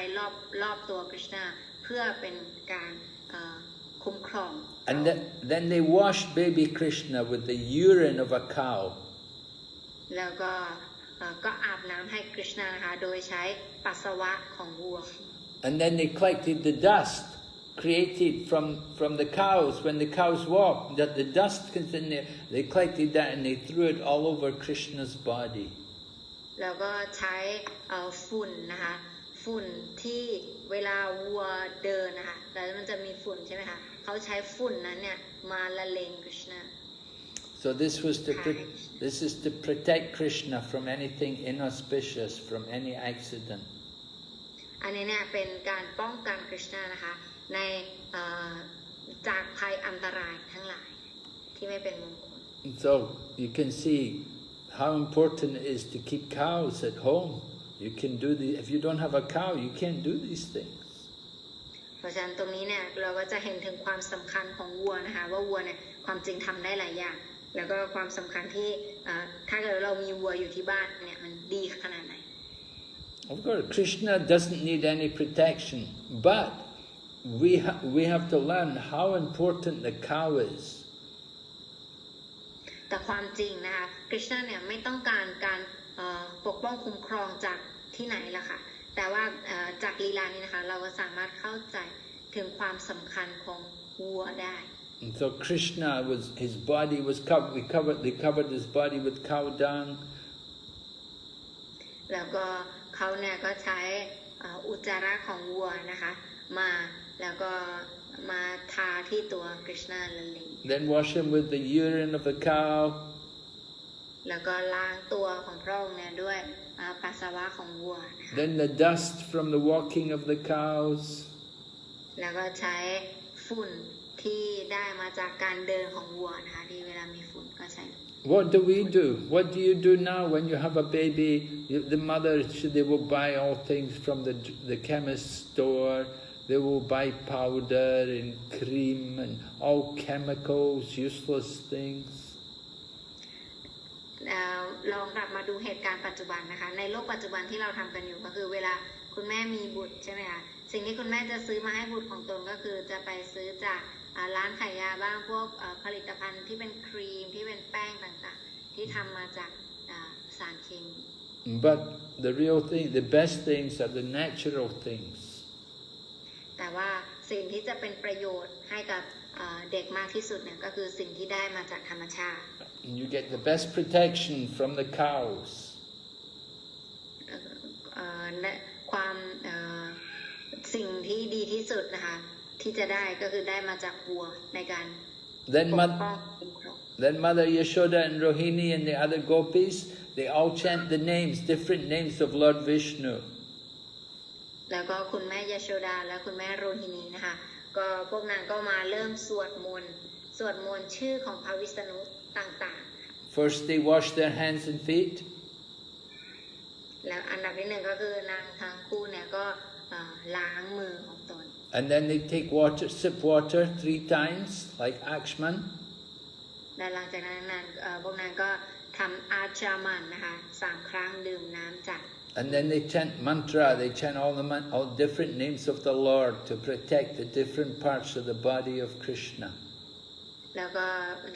รอบตัวคริชนาเพื่อเป็นการคุ้มครอง And then they washed baby Krishna with the urine of a cow. แล้วก็อาบน้ำให้คริชนานะคะโดยใช้ปัสสาวะของวัว And then they collected the dust created from the cows. When the cows walked, that the dust comes in there, they collected that and they threw it all over Krishna's body. แล้วก็ใช้ฝุ่นนะคะฝุ่นที่เวลาวัวเดินนะคะแล้วมันจะมีฝุ่นใช่ไหมคะเขาใช้ฝุ่นนั้นเนี่ยมาละเลงคริชนา So this is to protect Krishna from anything inauspicious, from any accident. อันนี้เนี่ยเป็นการป้องกันคริชนานะคะในจากภัยอันตรายทั้งหลายที่ไม่เป็นมงคล So you can see how important it is to keep cows at home. You can do if you don't have a cow, you can't do these things. เพราะฉะนั้นตรงนี้เนี่ยเราก็จะเห็นถึงความสำคัญของวัวนะคะว่าวัวเนี่ยความจริงทำได้หลายอย่างแล้วก็ความสำคัญที่ถ้าเกิดเรามีวัวอยู่ที่บ้านเนี่ยมันดีขนาดไหน Of course, Krishna doesn't need any protection, but we have to learn how important the cow is. แต่ความจริงนะคะคริชนาเนี่ยไม่ต้องการการปกป้องคุ้มครองจากที่ไหนล่ะค่ะแต่ว่าจากลีลานี้นะคะเราก็สามารถเข้าใจถึงความสำคัญของวัวได้ And so Krishna his body was covered. They covered his body with cow dung. แล้วก็เขาเนี่ยก็ใช้อุจจาระของวัวนะคะมาแล้วก็มาทาที่ตัวคริชนาละเลง Then wash him with the urine of the cow. แล้วก็ล้างตัวของพระองค์เนี่ยด้วยปัสสาวะของวัวนะคะ Then the dust from the walking of the cows. แล้วก็ใช้ฝุ่นที่ได้มาจากการเดินของวัวนะคะที่เวลามีฝุ่นก็ใช้ What do we do? What do you do now when you have a baby? The mother, they will buy all things from the chemist store. They will buy powder and cream and all chemicals, useless things. ลองกลับมาดูเหตุการณ์ปัจจุบันนะคะในโลกปัจจุบันที่เราทำกันอยู่ก็คือเวลาคุณแม่มีบุตรใช่ไหมคะสิ่งที่คุณแม่จะซื้อมาให้บุตรของตนก็คือจะไปซื้อจากร้านขายยาบ้างพวกผลิตภัณฑ์ที่เป็นครีมที่เป็นแป้งต่างๆที่ทำมาจากสารเคมี But the real thing, the best things are the natural things. แต่ว่าสิ่งที่จะเป็นประโยชน์ให้กับเด็กมากที่สุดเนี่ยก็คือสิ่งที่ได้มาจากธรรมชาติ And you get the best protection from the cows. ความสิ่งที่ดีที่สุดนะคะที่จะได้ก็คือได้มาจากวัวในการปกป้องคุ้มครอง Then Mother Yashoda and Rohini and the other gopis, they all chant the names, different names of Lord Vishnu. แล้วก็คุณแม่ยโชดาและคุณแม่โรฮินีนะคะก็พวกนางก็มาเริ่มสวดมนต์ชื่อของพระวิษณุต่างๆ First they wash their hands and feet. แล้วอันดับที่หนึ่งก็คือนางทั้งคู่เนี่ยก็ล้างมือของตน And then they take water, sip water 3 times, like Akshman. และหลังจากนั้นพวกนั้นก็ทำอาชามันนะคะ3 ครั้งดื่มน้ำจาก And then they chant mantra, they chant all different names of the Lord to protect the different parts of the body of Krishna. แล้วก็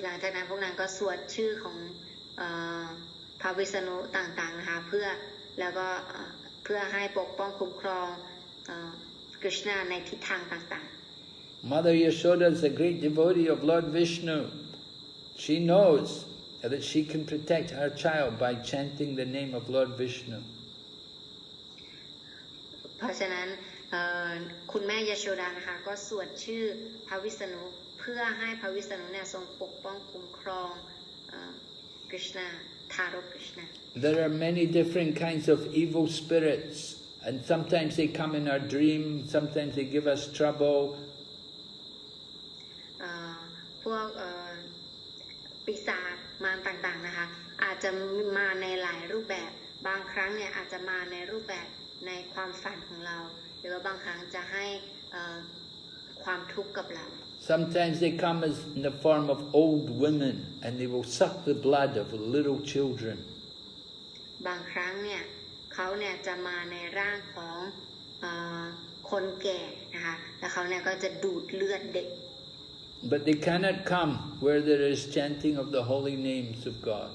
หลังจากนั้นพวกนั้นก็สวดชื่อของพระวิษณุต่างๆนะคะเพื่อให้ปกป้องคุ้มครองกฤษณาในทิศทางต่างๆ Mother Yashoda is a great devotee of Lord Vishnu. She knows that she can protect her child by chanting the name of Lord Vishnu. เพราะฉะนั้นคุณแม่ยโชดานะคะก็สวดชื่อพระวิษณุเพื่อให้พระวิษณุเนี่ยทรงปกป้องคุ้มครองกฤษณาทารกกฤษณา There are many different kinds of evil spirits, and sometimes they come in our dream, sometimes they give us trouble. พวกปีศาจมารต่างๆนะคะอาจจะมาในหลายรูปแบบบางครั้งเนี่ยอาจจะมาในรูปแบบในความฝันของเราหรือว่าบางครั้งจะให้ความทุกข์กับเรา Sometimes they come as in the form of old women, and they will suck the blood of little children. บางครั้งเนี่ยเขาเนี่ยจะมาในร่างของคนแก่นะคะแล้วเขาเนี่ยก็จะดูดเลือดเด็ก But they cannot come where there is chanting of the holy names of God.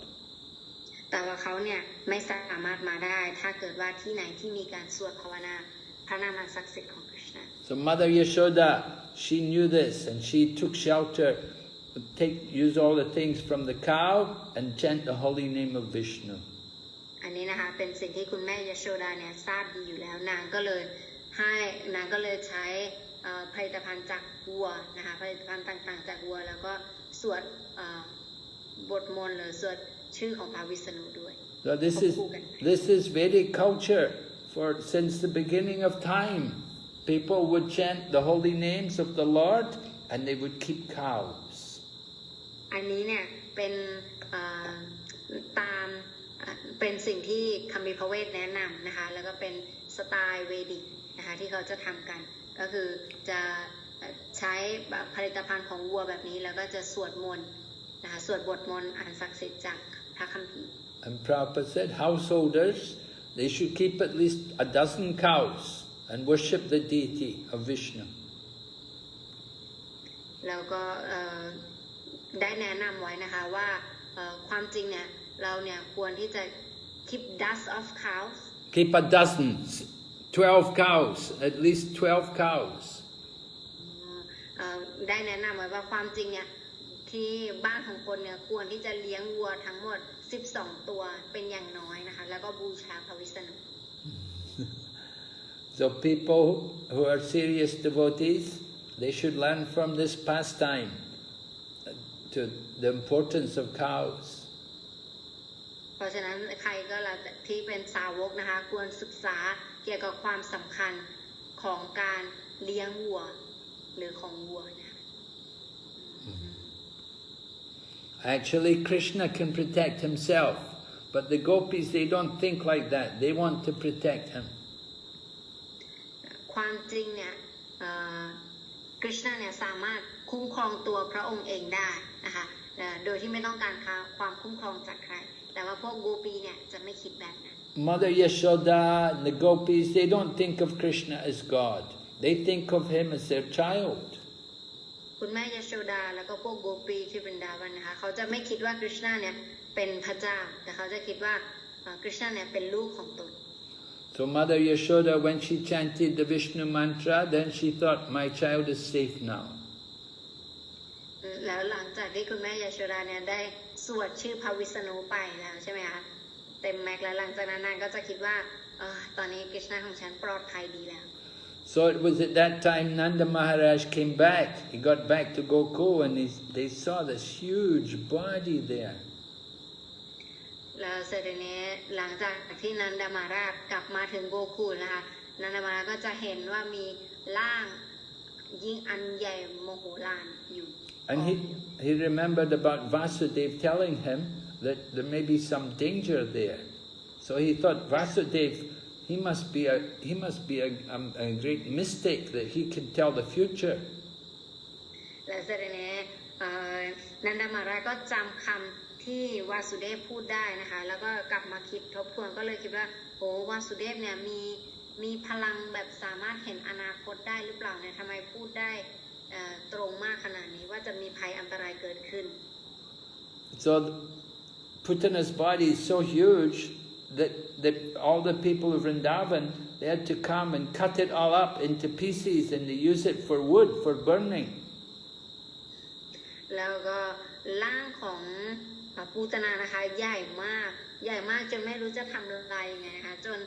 แต่ว่าเขาเนี่ยไม่สามารถมาได้ถ้าเกิดว่าที่ไหนที่มีการสวดภาวนาพระนามศักดิ์สิทธิ์ของกฤษณา So Mother Yashoda, she knew this, and she took shelter, use all the things from the cow and chant the holy name of Vishnu. อันนี้นะคะเป็นสิ่งที่คุณแม่ยโชดาเนี่ยทราบดีอยู่แล้วนางก็เลยใช้ผลิตภัณฑ์จากวัวนะคะผลิตภัณฑ์ต่างๆจากวัวแล้วก็สวดบทมนต์หรือสวดชื่อของพระวิษณุด้วย So this is Vedic culture since the beginning of time. People would chant the holy names of the Lord, and they would keep cows. อันนี้เนี่ยเป็นเป็นสิ่งที่คัมภีร์พระเวทแนะนำนะคะแล้วก็เป็นสไตล์เวดิกนะคะที่เขาจะทำกันก็คือจะใช้ผลิตภัณฑ์ของวัวแบบนี้แล้วก็จะสวดมนต์นะคะสวดบทมนต์อ่านศักดิ์สิทธิ์จากพระคัมภีร์ And Prabhupada said householders, they should keep at least 12 cows and worship the deity of Vishnu. แล้วก็ได้แนะนำไว้นะคะว่าความจริงเนี่ยเราเนี่ยควรที่จะ keep dust of cows Keep 12 cows, at least 12 cows. ได้แนะนำไว้ว่าความจริงเนี่ยที่บ้านของคนเนี่ยควรที่จะเลี้ยงวัวทั้งหมด12 ตัวเป็นอย่างน้อยนะคะแล้วก็บูชาพระวิษณุ So people who are serious devotees, they should learn from this pastime to the importance of cows. เพราะฉะนั้นใครก็แล้วที่เป็นสาวกนะคะควรศึกษาเกี่ยวกับความสำคัญของการเลี้ยงวัวหรือของวัวนะคะ Actually, Krishna can protect himself, but the gopis, they don't think like that. They want to protect him. ความจริงเนี่ยกฤษณาเนี่ยสามารถคุ้มครองตัวพระองค์เองได้นะคะโดยที่ไม่ต้องการความคุ้มครองจากใครแต่ว่าพวกโกปีเนี่ยจะไม่คิดแบบนั้น Mother Yashoda and the gopis, they don't think of Krishna as God. They think of him as their child. คุณแม่ยโชดาแล้วก็พวกโกปีที่บรินดาวันนะคะเขาจะไม่คิดว่ากฤษณาเนี่ยเป็นพระเจ้าแต่เขาจะคิดว่ากฤษณาเนี่ยเป็นลูกของตน So Mother Yashoda, when she chanted the Vishnu mantra, then she thought, my child is safe now. แล้วหลังจากที่คุณแม่ยโชดาเนี่ยได้สวดชื่อพระวิษณุไปแล้วใช่ไหมคะเต็มแม็กแล้วหลังจากนั้นนางก็จะคิดว่าตอนนี้กฤษณาของฉันปลอดภัยดีแล้ว So it was at that time Nanda Maharaj came back. He got back to Gokul and they saw this huge body there. แล้วเสร็จนี้หลังจากที่นันดามาราชกลับมาถึงโกคูลนะคะนันดามาราชก็จะเห็นว่ามีร่างยิ่งอันใหญ่โมโหลานอยู่ And he remembered about Vasudev telling him that there may be some danger there. So he thought, Vasudev, he must be a great mystic that he can tell the future. และเสด็จนี้นันดามหาราชก็จำคำที่วาสุเดฟพูดได้นะคะแล้วก็กลับมาคิดทบทวนก็เลยคิดว่าโอ้วาสุเดฟเนี่ยมีพลังแบบสามารถเห็นอนาคตได้หรือเปล่าเนี่ยทำไมพูดได้ตรงมากขนาดนี้ว่าจะมีภัยอันตรายเกิดขึ้น So Putana's body is so huge that all the people of Vrindavan, they had to come and cut it all up into pieces and they use it for wood, for burning. แล้วก็ร่างของปูตนานะคะใหญ่มากจนไม่รู้จะทำอะไรยังไงนะคะจน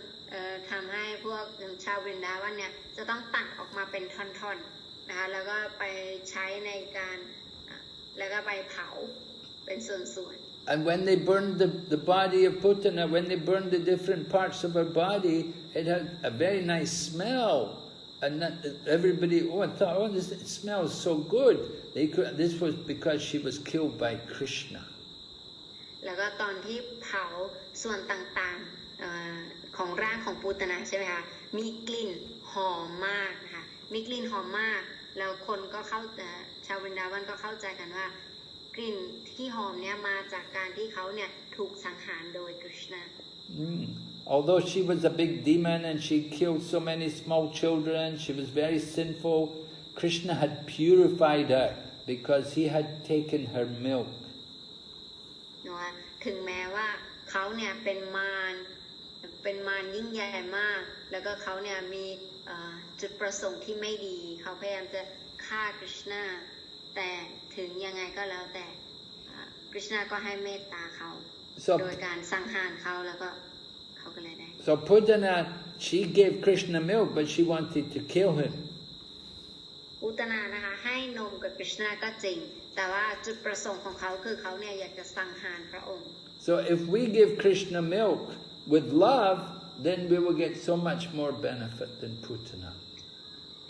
ทำให้พวกชาววรินดาวันเนี่ยจะต้องตัดออกมาเป็นท่อนๆนะคะแล้วก็ไปใช้ในการแล้วก็ไปเผาเป็นส่วนๆ And when they burned the body of Putana, when they burned the different parts of her body, it had a very nice smell. And everybody thought, oh, this it smells so good. This was because she was killed by Krishna. แล้วก็ตอนที่เผาส่วนต่างๆของร่างของปูตนาใช่ไหมคะมีกลิ่นหอมมากนะคะมีกลิ่นหอมมากแล้วคนก็ชาววรินดาวันก็เข้าใจกันว่ากลิ่นที่หอมเนี่ยมาจากการที่เขาเนี่ยถูกสังหารโดย Krishna. Although she was a big demon and she killed so many small children, she was very sinful. Krishna had purified her because he had taken her milk. ถึงแม้ว่าเขาเนี่ยเป็นมารยิ่งใหญ่มากแล้วก็เขาเนี่ยมีจุดประสงค์ที่ไม่ดีเขาพยายามจะฆ่า Krishna แต่ถึงยังไงก็แล้วแต่ Krishna ก็ให้เมตตาเขาโดยการสังหารเขาแล้วก็เขาก็เลยได้ So Putana, she gave Krishna milk, but she wanted to kill him. อุตนานะคะให้นมกับ Krishna ก็จริงแต่ว่าจุดประสงค์ของเขาคือเขาเนี่ยอยากจะสังหารพระองค์ So if we give Krishna milk with love, then we will get so much more benefit than Putana.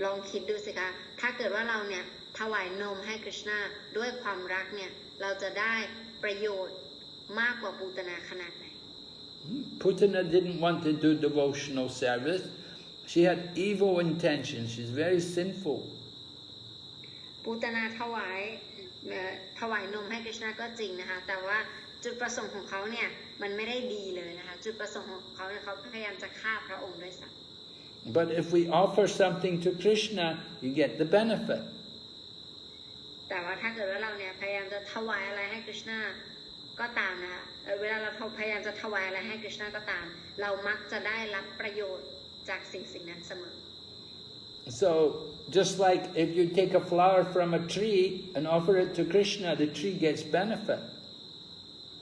ลองคิดดูสิคะถ้าเกิดว่าเราเนี่ยถวายนมให้ Krishna ด้วยความรักเนี่ยเราจะได้ประโยชน์มากกว่าปูตนาขนาดไหน Putana didn't want to do devotional service. She had evil intentions. She's very sinful. ปูตนาถวายนมให้ Krishna ก็จริงนะคะแต่ว่าจุดประสงค์ของเขาเนี่ยมันไม่ได้ดีเลยนะคะจุดประสงค์ของเขาเนี่ยเขาพยายามจะฆ่าพระองค์ด้วยซ้ำ But if we offer something to Krishna, you get the benefit. แต่ว่าถ้าเกิดว่าเราเนี่ยพยายามจะถวายอะไรให้ Krishna ก็ตามนะคะเวลาเราพยายามจะถวายอะไรให้ Krishna ก็ตามเรามักจะได้รับประโยชน์จากสิ่งนั้นเสมอ So just like if you take a flower from a tree and offer it to Krishna, the tree gets benefit.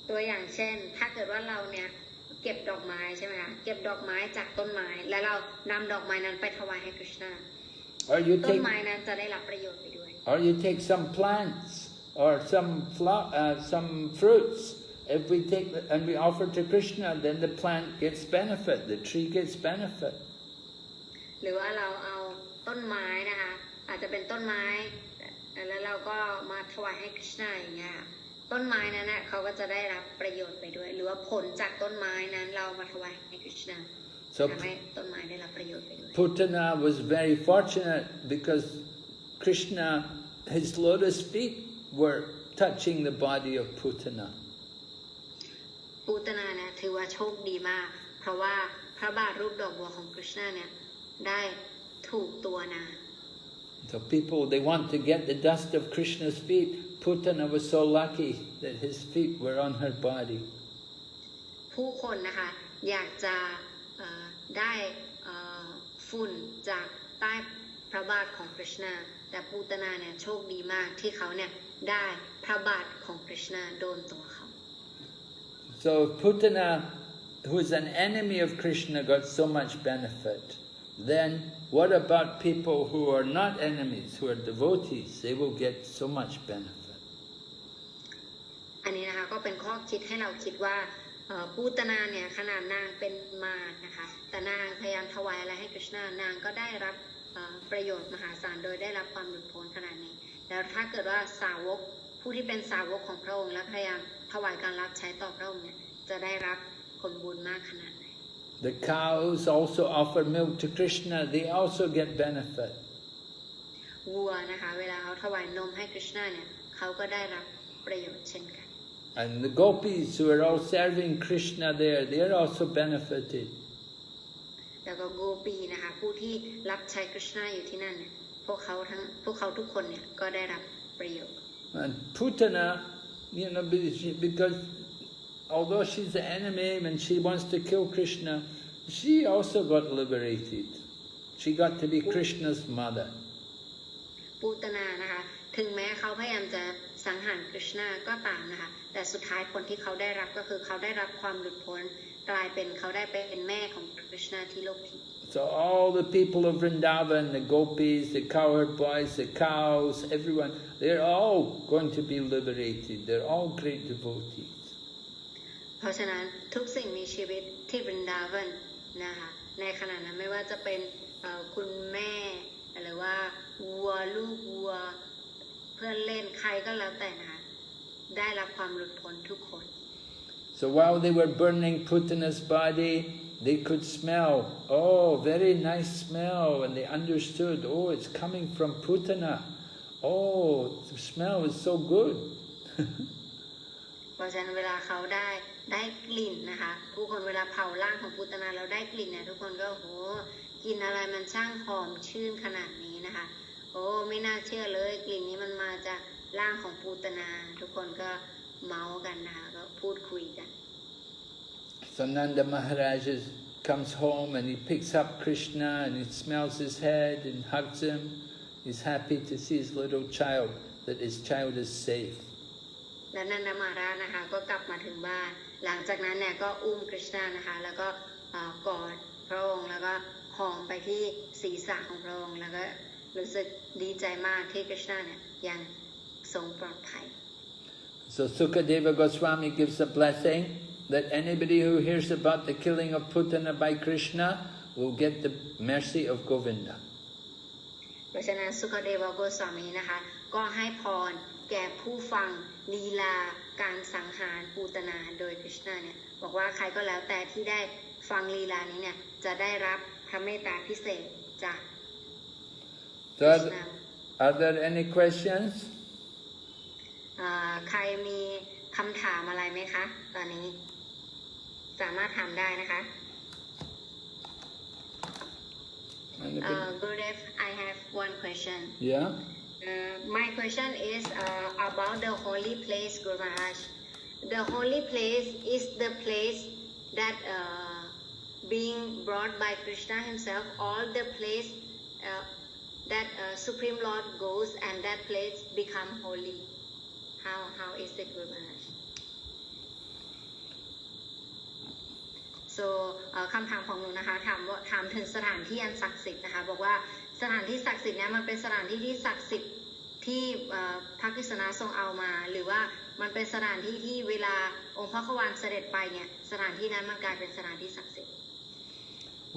ตัวอย่างเช่นถ้าเกิดว่าเราเนี่ยเก็บดอกไม้ใช่ไหมคะเก็บดอกไม้จากต้นไม้แล้วเรานำดอกไม้นั้นไปถวายให้ Krishna ต้นไม้นั้นจะได้รับประโยชน์ไปด้วย Or you take some plants or some fruits. If we take and we offer to Krishna, then the plant gets benefit, the tree gets benefit. หรือว่าเราเอาต้นไม้นะคะอาจจะเป็นต้นไม้แล้วเราก็มาถวายให้ Krishna อย่างเงี้ยต้นไม้นั้นน่ะเขาก็จะได้รับประโยชน์ไปด้วยหรือว่าผลจากต้นไม้นั้นเรามาถวายให้ Krishna ทำให้ต้นไม้ได้รับประโยชน์ไปด้วย Putana was very fortunate because Krishna, his lotus feet were touching the body of Putana. ปูตนาเนี่ยถือว่าโชคดีมากเพราะว่าพระบาทรูปดอกบัวของ Krishna เนี่ยได้ถูกตัวนาง So people, they want to get the dust of Krishna's feet. Putana was so lucky that his feet were on her body. ผู้คนนะคะอยากจะได้ฝุ่นจากใต้พระบาทของ Krishna แต่ปูตนาเนี่ยโชคดีมากที่เขาเนี่ยได้พระบาทของ Krishna โดนตัวเขา So Putana, who is an enemy of Krishna, got so much benefit. Then what about people who are not enemies, who are devotees? They will get so much benefit. อันนี้นะคะก็เป็นข้อคิดให้เราคิดว่าปูตนาเนี่ยขนาดนางเป็นมารนะคะแต่นางพยายามถวายอะไรให้ Krishna นางก็ได้รับประโยชน์มหาศาลโดยได้รับความหลุดพ้นขนาดนี้แล้วถ้าเกิดว่าสาวกผู้ที่เป็นสาวกของพระองค์และพยายามถวายการรับใช้ต่อพระองค์เนี่ยจะได้รับผลบุญมากขนาดไหน The cows also offer milk to Krishna. They also get benefit. วัวนะคะเวลาเขาถวายนมให้คริชนาเนี่ยเขาก็ได้รับประโยชน์เช่นกัน And the gopis who are all serving Krishna there, they are also benefited. แล้วก็โกปีนะคะผู้ที่รับใช้คริชนาอยู่ที่นั่นเนี่ยพวกเขาทุกคนเนี่ยก็ได้รับประโยชน์ And Putana, because although she's the enemy and she wants to kill Krishna, she also got liberated. She got to be Krishna's mother. ปูตนานะคะถึงแม้เขาพยายามจะสังหารคริชนาก็ตามนะคะแต่สุดท้ายผลที่เขาได้รับก็คือเขาได้รับความหลุดพ้นกลายเป็นเขาได้เป็นแม่ของคริชนาที่โลกทิพย์ So all the people of Vrindavan, the gopis, the cowherd boys, the cows, everyone, they're all going to be liberated. They're all great devotees. เพราะฉะนั้นทุกสิ่งมีชีวิตที่วรินดาวันนะคะในขณะนั้นไม่ว่าจะเป็นคุณแม่หรือว่าวัวลูกวัวเพื่อนเล่นใครก็แล้วแต่นะคะได้รับความหลุดพ้นทุกคน So while they were burning Putana's body, they could smell, oh, very nice smell, and they understood, oh, it's coming from Putana. Oh, the smell is so good. เพราะฉะนั้นเวลาเขาได้กลิ่นนะคะผู้คนเวลาเผาร่างของปูตนาเราได้กลิ่นเนี่ยทุกคนก็โหกินอะไรมันช่างหอมชื่นขนาดนี้นะคะโอ้ไม่น่าเชื่อเลยกลิ่นนี้มันมาจากร่างของปูตนาทุกคนก็เมาส์กันนะคะก็พูดคุยกัน So Nanda Maharaj comes home and he picks up Krishna and he smells his head and hugs him. He's happy to see his little child, that his child is safe. แล้วนันทมาราชนะคะก็กลับมาถึงบ้านหลังจากนั้นเนี่ยก็อุ้มคริชนานะคะแล้วก็กอดพระองค์แล้วก็หอมไปที่ศีรษะของพระองค์แล้วก็รู้สึกดีใจมากที่คริชนาเนี่ยยังทรงปลอดภัย So Sukadeva Goswami gives a blessing that anybody who hears about the killing of Putana by Krishna will get the mercy of Govinda. เพราะฉะนั้นสุขเดวโกสวามีนะคะก็ให้พรแก่ผู้ฟังลีลาการสังหารปูตนาโดยคริชนาเนี่ยบอกว่าใครก็แล้วแต่ที่ได้ฟังลีลานี้เนี่ยจะได้รับพระเมตตาพิเศษจากคริชนา Are there any questions? ใครมีคำถามอะไรไหมคะตอนนี้สามารถถามได้นะคะ Gurudev, I have one question. Yeah? My question is about the holy place, Guru Maharaj. The holy place is the place that being brought by Krishna himself, all the place that Supreme Lord goes and that place become holy. How is it, Guru Maharaj? So คำถามของหนูนะคะถามถึงสถานที่อันศักดิ์สิทธิ์นะคะบอกว่าสถานที่ศักดิ์สิทธิ์นี้มันเป็นสถานที่ที่ศักดิ์สิทธิ์ที่พระกฤษณะทรงเอามาหรือว่ามันเป็นสถานที่ที่เวลาองค์พระขวานเสด็จไปเนี่ยสถานที่นั้นมันกลายเป็นสถานที่ศักดิ์สิทธิ์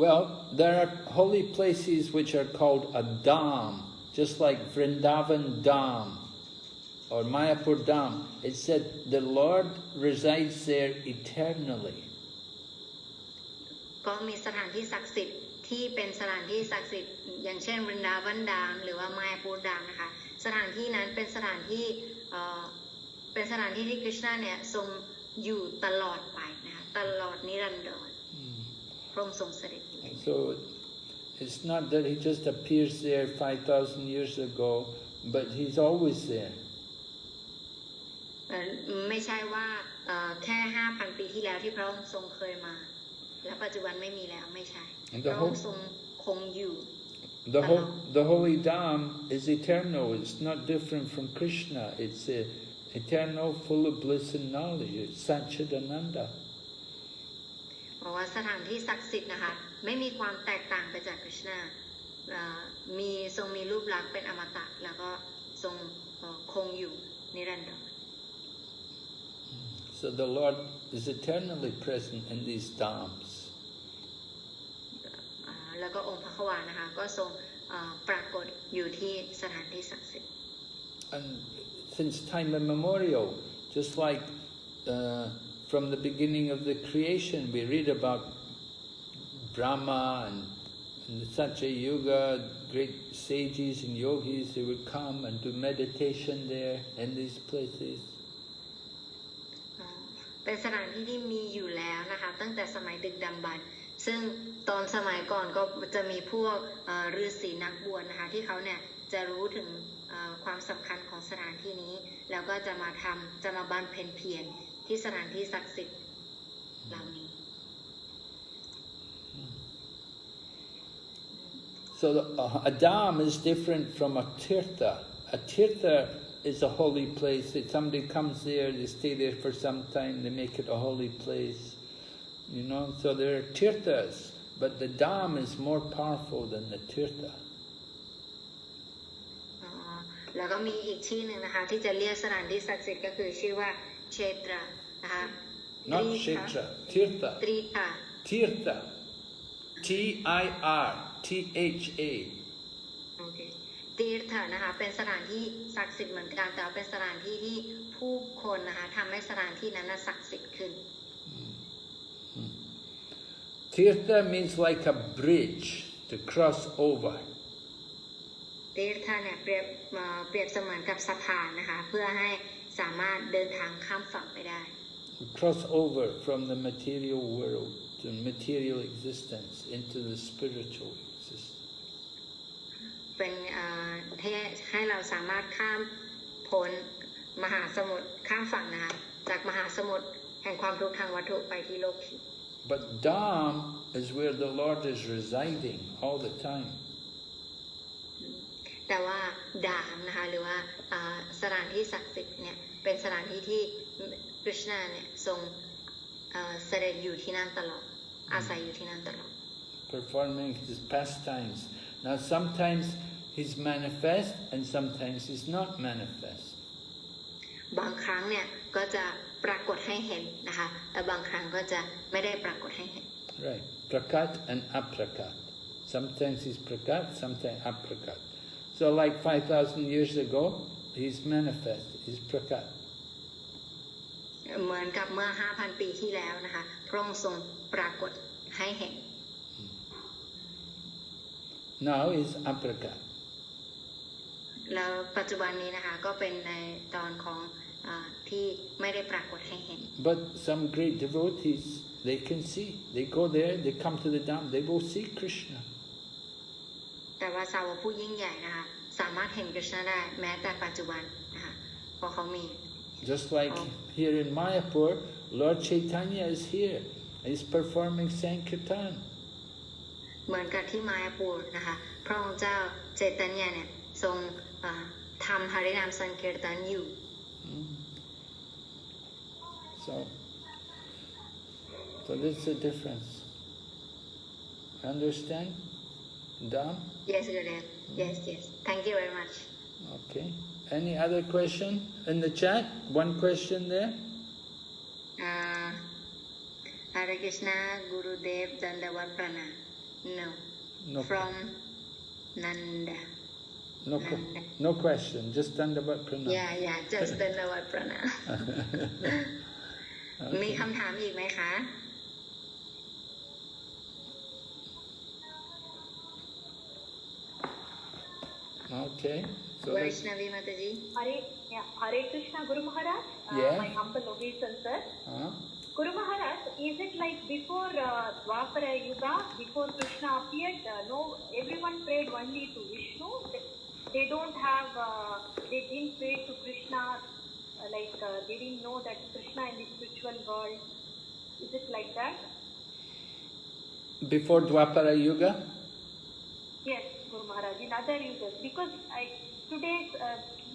Well, there are holy places which are called a dham, just like Vrindavan Dham or Mayapur Dham. It said the Lord resides there eternally. ก็มีสถานที่ศักดิ์สิทธิ์ที่เป็นสถานที่ศักดิ์สิทธิ์อย่างเช่นวรินดาวันดามหรือว่ามายาปูดามนะคะสถานที่นั้นเป็นสถานที่ที่คริชนาเนี่ยทรงอยู่ตลอดไปนะคะตลอดนิรันดรพระองค์ทรงเสด็จ So it's not that he just appears there 5,000 years ago, but he's always there. ไม่ใช่ว่าแค่ 5,000 ปีที่แล้วที่พระองค์ทรงเคยมาและปัจจุบันไม่มีแล้วไม่ใช่พระองค์ทรงคงอยู่ The holy dham is eternal. It's not different from Krishna. It's eternal, full of bliss and knowledge. It's Satchidananda. บอกว่าสถานที่ศักดิ์สิทธิ์นะคะไม่มีความแตกต่างไปจากคริชนาทรงมีรูปลักษณ์เป็นอมตะแล้วก็ทรงคงอยู่นิรันดร So the Lord is eternally present in these dhams. แล้วก็องค์พระขวานนะคะก็ทรงปรากฏอยู่ที่สถานที่ศักดิ์สิทธิ์ And since time immemorial, just like from the beginning of the creation, we read about Brahma and in the Satya Yuga, great sages and yogis, they would come and do meditation there in these places. เป็นสถานที่ที่มีอยู่แล้วนะคะตั้งแต่สมัยดึกดำบรรพ์ซึ่งตอนสมัยก่อนก็จะมีพวกฤาษีนักบวชนะคะที่เขาเนี่ยจะรู้ถึงความสำคัญของสถานที่นี้แล้วก็จะมาบำเพ็ญเพียรที่สถานที่ศักดิ์สิทธิ์เหล่านี้ So a dham is different from a tirtha. A tirtha is a holy place. If somebody comes there, they stay there for some time, they make it a holy place. You know, so there are tirthas, but the dham is more powerful than the tirtha. แล้วก็มีอีกชื่อหนึ่งนะคะที่จะเรียกสถานที่ศักดิ์สิทธิ์ก็คือชื่อว่าเชตรานะคะ Not kshetra, tirtha. ตรีธา Tirtha. T-I-R-T-H-A. โอเคตีร์ธานะคะเป็นสถานที่ศักดิ์สิทธิ์เหมือนกันแต่เป็นสถานที่ที่ผู้คนนะคะทำให้สถานที่นั้นศักดิ์สิทธิ์ขึ้น Tirtha means like a bridge to cross over. ตีร์ธาเนี่ยเปรียบเสมือนกับสะพานนะคะเพื่อให้สามารถเดินทางข้ามฝั่งไปได้ Cross over from the material world to material existence into the spiritual existence. เป็นให้เราสามารถข้ามพ้นมหาสมุทรข้ามฝั่งนะคะจากมหาสมุทรแห่งความทุกข์ทางวัตถุไปที่โลกทิพย์ But Dham is where the Lord is residing all the time. แต่ว่าดามนะคะหรือว่าสถานที่ศักดิ์สิทธิ์เนี่ยเป็นสถานที่ที่คริชนาเนี่ยทรงเสด็จอยู่ที่นั่นตลอดอาศัยอยู่ที่นั่นตลอด Performing his pastimes. Now sometimes he's manifest and sometimes he's not manifest. บางครั้งเนี่ยก็จะปรากฏให้เห็นนะคะแต่บางครั้งก็จะไม่ได้ปรากฏให้เห็น Right. Prakat and aprakat. Sometimes he's prakat, sometimes aprakat. So like 5,000 years ago, he's manifest, he's prakat. เหมือนกับเมื่อ 5,000 ปีที่แล้วนะคะพระองค์ทรงปรากฏให้เห็น Now he's aprakat. แล้วปัจจุบันนี้นะคะก็เป็นในตอนของที่ไม่ได้ปรากฏให้เห็น But some great devotees, they can see. They go there, they come to the dam, they will see Krishna. แต่ว่าสาวกผู้ยิ่งใหญ่นะคะสามารถเห็นกฤษณะได้แม้แต่ปัจจุบันนะคะเพราะเขามี Just like here in Mayapur, Lord Chaitanya is here. He's performing Sankirtan. เหมือนกับที่มายาปูรนะคะพระองค์เจ้าเจตัญญาเนี่ยทรงทำหรินามสังเกตันอยู่ So that's the difference. Understand? Dam? Yes, Gurudev. Yes. Thank you very much. Okay. Any other question in the chat? One question there? Hare Krishna, Gurudev, Dandavat Pranam. No. From Nanda. No question. Just Dandavat Pranam. Yeah. Just Dandavat Pranam. มีคำถามอีกไหมคะ Okay. So Vaishnavi Mataji. Hare Krishna, Guru Maharaj. My humble obeisance, sir. Guru Maharaj, is it like before Dwapara Yuga, before Krishna appeared, no, everyone prayed only to Vishnu? They didn't pray to Krishna, they didn't know that Krishna in the spiritual world. Is it like that? Before Dwapara Yuga? Yes, Guru Maharaj, in other yugas. Because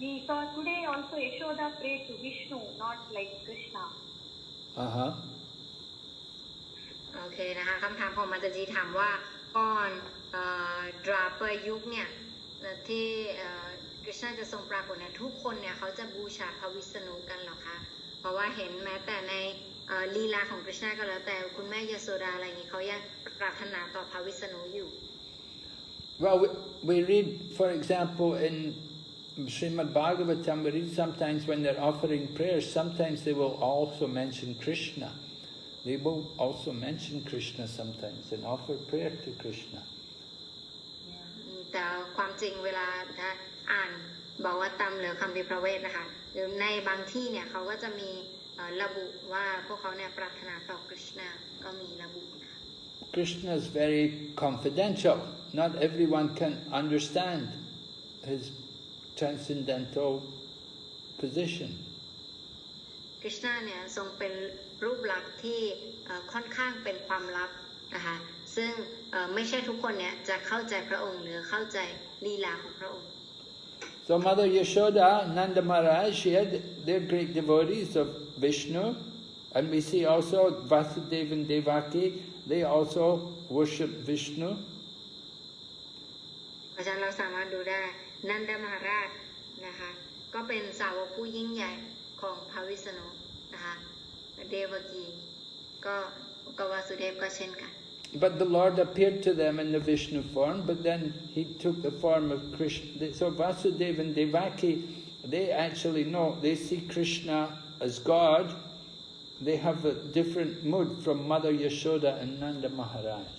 we saw today also Yashoda prayed to Vishnu, not like Krishna. โอเคนะคะคำถามของมาตาจีถามว่าก่อนดราปยุคเนี่ยที่กฤษณะจะทรงปรากฏเนี่ยทุกคนเนี่ยเขาจะบูชาพระวิษณุกันหรอคะเพราะว่าเห็นแม้แต่ในลีลาของกฤษณะก็แล้วแต่คุณแม่ยโสดาอะไรอย่างนี้เขายังปรารถนาต่อพระวิษณุอยู่ Well, we read, for example, in Srimad Bhagavatam, we read sometimes when they're offering prayers, sometimes they will also mention Krishna. they will also mention Krishna sometimes and offer prayer to Krishna. แต่ความจริงเวลาอ่านบอกว่าตามหรือคำพิพระเวทนะคะหรือในบางที่เนี่ยเขาก็จะมีระบุว่าพวกเขาเนี่ยปรารถนาต่อ Krishna ก็มีระบุ Krishna is very confidential. Not everyone can understand his transcendental position. Krishna เนี่ยทรงเป็นรูปลักษณ์ที่ค่อนข้างเป็นความลับนะคะซึ่งไม่ใช่ทุกคนเนี่ยจะเข้าใจพระองค์หรือเข้าใจลีลาของพระองค์ So Mother Yashoda, Nanda Maharaj, they're great devotees of Vishnu, and we see also Vasudeva and Devaki, they also worship Vishnu. เพราะฉะนั้นเราสามารถดูได้นันดมหาราชนะคะก็เป็นสาวกผู้ยิ่งใหญ่ของพระวิษณุนะคะเดวกีก็วาสุเดฟก็เช่นกัน But the Lord appeared to them in the Vishnu form, but then he took the form of Krishna. So Vasudeva and Devaki, they actually know, they see Krishna as God. They have a different mood from Mother Yashoda and Nanda Maharaj.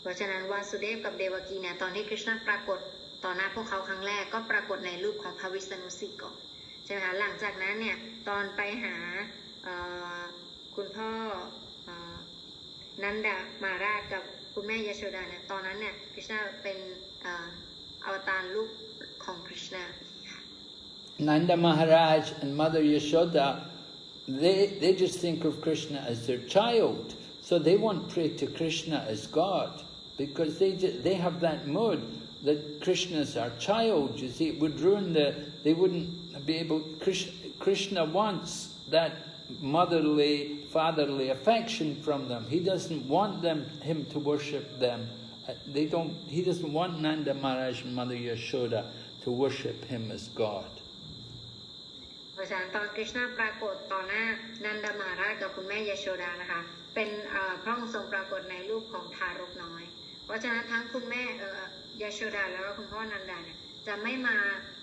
เพราะฉะนั้นวาสุเดฟกับเดวกีเนี่ยตอนที่คริชนาปรากฏต่อหน้าพวกเขาครั้งแรกก็ปรากฏในรูปของพระวิษณุสีก่อนใช่ไหมคะหลังจากนั้นเนี่ยตอนไปหาคุณพ่อนันดามาราชกับคุณแม่ยโชดาเนี่ยตอนนั้นเนี่ยคริชนาเป็นอวตารลูกของคริชนา Nanda Maharaj and Mother Yashoda, they just think of Krishna as their child, so they won't pray to Krishna as God, because they have that mood that Krishna is our child. You see, it would ruin they wouldn't be able. Krishna wants that motherly, fatherly affection from them. He doesn't want him to worship them. He doesn't want Nanda Maharaj and Mother Yashoda to worship him as God. เพราะฉะนั้นตอนคริชนาปรากฏต่อหน้านันดามาราชกับคุณแม่ยโชดานะคะเป็นพระองค์ทรงปรากฏในรูปของทารกน้อยเพราะฉะนั้นทั้งคุณแม่ยโชดาแล้วก็คุณพ่อนันดาเนี่ยจะไม่มา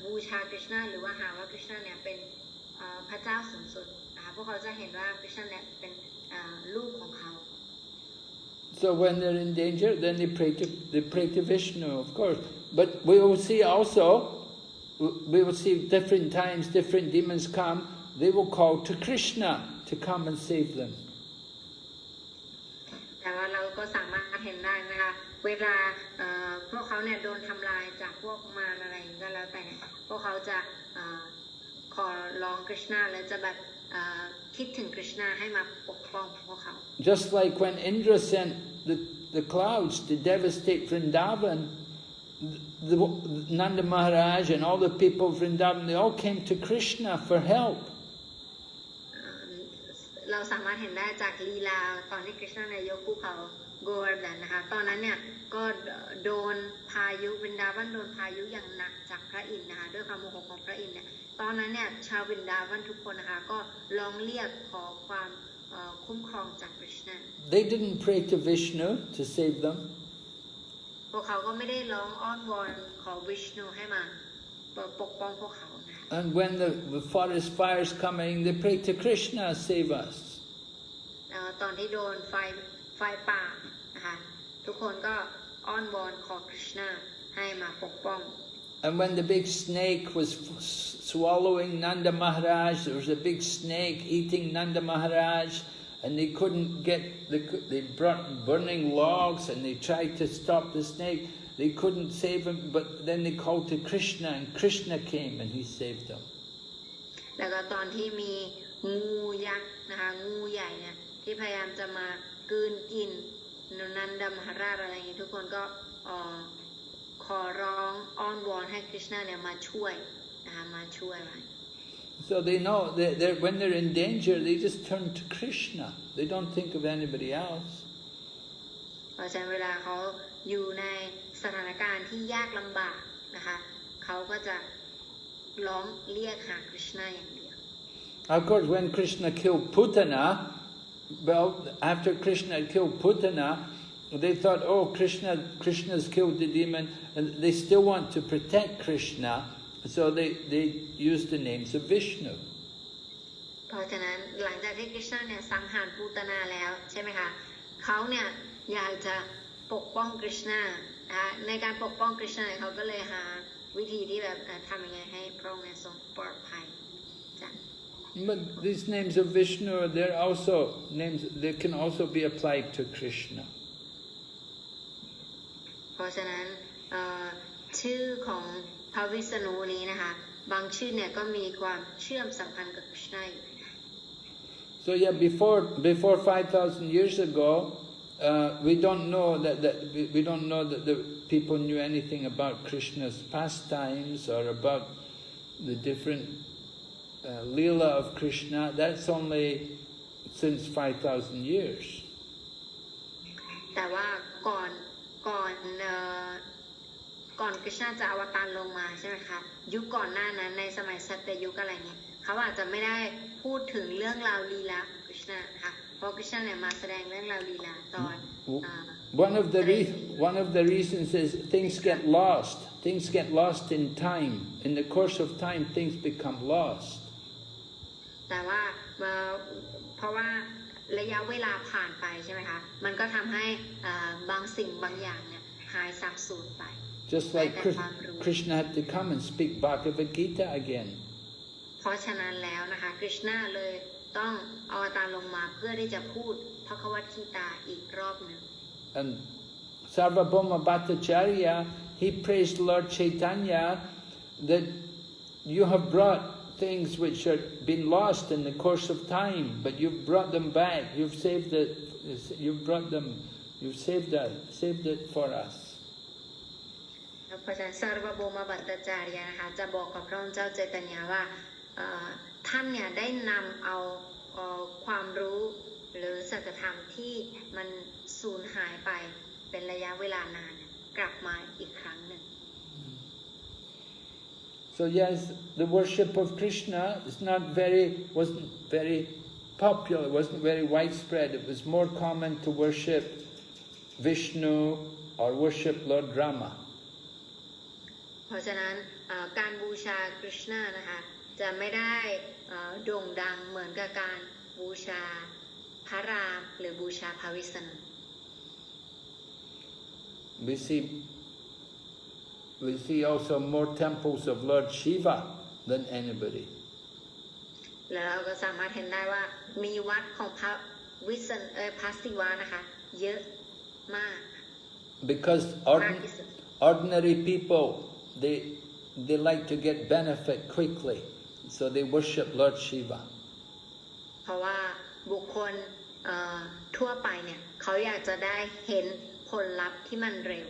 บูชาคริชนาหรือว่าหาว่าคริชนาเนี่ยเป็นพระเจ้าสูงสุดนะคะพวกเขาจะเห็นว่าคริชนาเนี่ยเป็นลูกของเขา So when they're in danger, then they pray to Vishnu, of course. But we will see also, we will see different times, different demons come, they will call to Krishna to come and save them. แต่ว่าเราก็สามารถเห็นได้นะคะเวลาพวกเขาเนี่ยโดนทำลายจากพวกมารอะไรก็แล้วแต่พวกเขาจะขอร้องคริชนาและจะแบบคิดถึงคริชนาให้มาปกป้องพวกเขา Just like when Indra sent the clouds to devastate Vrindavan, Nanda Maharaj and all the people of Vrindavan, they all came to Krishna for help. เราสามารถเห็นได้จากลีลาตอนที่คริชนานายกภูเขาโกวาร์ดันนะคะตอนนั้นเนี่ยก็โดนพายุวินดาวันโดนพายุอย่างหนักจากพระอินทร์นะคะด้วยความโมโหของพระอินทร์เนี่ยตอนนั้นเนี่ยชาววินดาวันทุกคนนะคะก็ร้องเรียกขอความคุ้มครองจากคริชนา They didn't pray to Vishnu to save them. พวกเขาก็ไม่ได้ร้องอ้อนวอนขอวิชนูให้มาปกป้องพวกเขานะคะ And when the forest fires coming, they pray to Krishna, save us. ตอนที่โดนไฟป่านะคะทุกคนก็อ้อนวอนขอคริชนาให้มาปกป้อง And when the big snake was swallowing Nanda Maharaj, there was a big snake eating Nanda Maharaj, and they couldn't they brought burning logs and they tried to stop the snake. They couldn't save him, but then they called to Krishna, and Krishna came and he saved them. แล้วก็ตอนที่มีงูยักษ์นะคะงูใหญ่เนี่ยที่พยายามจะมากลืนกินนันดมหาราชอะไรอย่างนี้ทุกคนก็ขอร้องอ้อนวอนให้คริชนาเนี่ยมาช่วยนะคะมาช่วยไว้ So they know that when they're in danger, they just turn to Krishna. They don't think of anybody else. เพราะฉะนั้นเวลาเขาอยู่ในสถานการณ์ที่ยากลำบากนะคะเขาก็จะร้องเรียกหาคริชนาอย่างเดียว Of course, when Krishna killed Putana, well, after Krishna had killed Putana, they thought, oh, Krishna's killed the demon, and they still want to protect Krishna, so they used the names of Vishnu. พ ราะฉะนั้นหลังจากที่คริชนาเนี่ยสังหารปูตนาแล้วใช่ไหมคะเขาเนี่ยอยากจะปกป้องคริชนาในการปกป้องคริชนาเขาก็เลยหาวิธีที่แบบทำยังไงให้พระองค์เนี่ยทรงปลอดภัยจ้ะ But these names of Vishnu, they're also names. They can also be applied to Krishna. เพราะฉะนั้นชื่อของพระวิษณุนี้นะคะบางชื่อเนี่ยก็มีความเชื่อมสัมพันธ์กับคริชนาอยู่ So yeah, before 5,000 years ago, we don't know that the people knew anything about Krishna's pastimes or about the different Leela of Krishna. That's only since 5,000 years. แต่ว่าก่อนคริชนาจะอวตารลงมาใช่ไหมคะยุคก่อนหน้านั้นในสมัยสัตยุคอะไรเงี้ยเขาอาจจะไม่ได้พูดถึงเรื่องราวลีลาคริชนาค่ะเพราะคริชนาเนี่ยมาแสดงเรื่องราวลีลาตอนOne of the reasons is things get lost. Things get lost in time. In the course of time, things become lost. แต่ว่าเพราะว่าระยะเวลาผ่านไปใช่ไหมคะมันก็ทำให้บางสิ่งบางอย่างเนี่ยหายสับสูญไป Just like Krishna had to come and speak Bhagavad Gita again. เพราะฉะนั้นแล้วนะคะคริชนาเลยต้องอวตารลงมาเพื่อที่จะพูดภควตกีตาอีกรอบหนึ่ง And Sarvabhauma Bhattacharya, he praised Lord Chaitanya that you have brought things which have been lost in the course of time, but you've brought them back. You've saved it. You've saved it for us. พระอาจารย์สารวโภมบัตตจารยนะคะจะบอกกับพระองค์เจ้าใจตญาว่าท่านเนี่ยได้นำเอาความรู้หรือสัจธรรมที่มันสูญหายไปเป็นระยะเวลานานกลับมาอีกครั้งหนึ่ง So yes, the worship of Krishna wasn't very popular, wasn't very widespread. It was more common to worship Vishnu or worship Lord Rama. เพราะฉะนั้นการบูชาคริชนานะคะจะไม่ได้โด่งดังเหมือนกับการบูชาพระรามหรือบูชาพระวิษณุ We see also more temples of Lord Shiva than anybody. แล้วเราก็สามารถเห็นได้ว่ามีวัดของพระศิวะนะคะเยอะมาก Because ordinary people they like to get benefit quickly, so they worship Lord Shiva. เพราะว่าบุคคลทั่วไปเนี่ยเขาอยากจะได้เห็นผลลัพธ์ที่มันเร็ว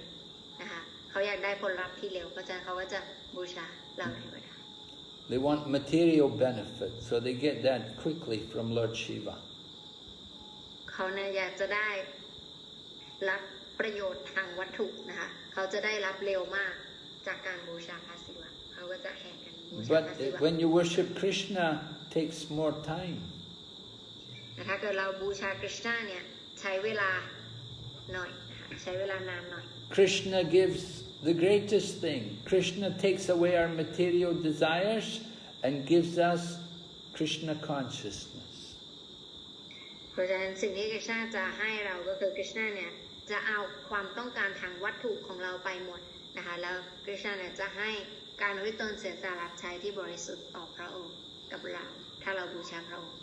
นะคะเขาอยากได้ผลลัพธ์ที่เร็วเพราะฉะนั้นเขาก็จะบูชาเหล่าเทวดา They want material benefit, so they get that quickly from Lord Shiva. เขาเนี่ยอยากจะได้รับประโยชน์ทางวัตถุนะคะเขาจะได้รับเร็วมากจากการบูชาพระศิวะเขาก็จะแห่กันบูชาพระศิวะ But when you worship Krishna, it takes more time. ถ้าเกิดเราบูชาคริชนาเนี่ยใช้เวลาหน่อยนะคะใช้เวลานานหน่อย Krishna gives the greatest thing. Krishna takes away our material desires and gives us Krishna consciousness. เพราะฉะนั้นสิ่งที่คริชนาจะให้เราก็คือคริชนาเนี่ยจะเอาความต้องการทางวัตถุของเราไปหมดนะคะแล้วคริชนาเนี่ยจะให้การวิตนเสียสละรับใช้ที่บริสุทธิ์ต่อพระองค์กับเราถ้าเราบูชาพระองค์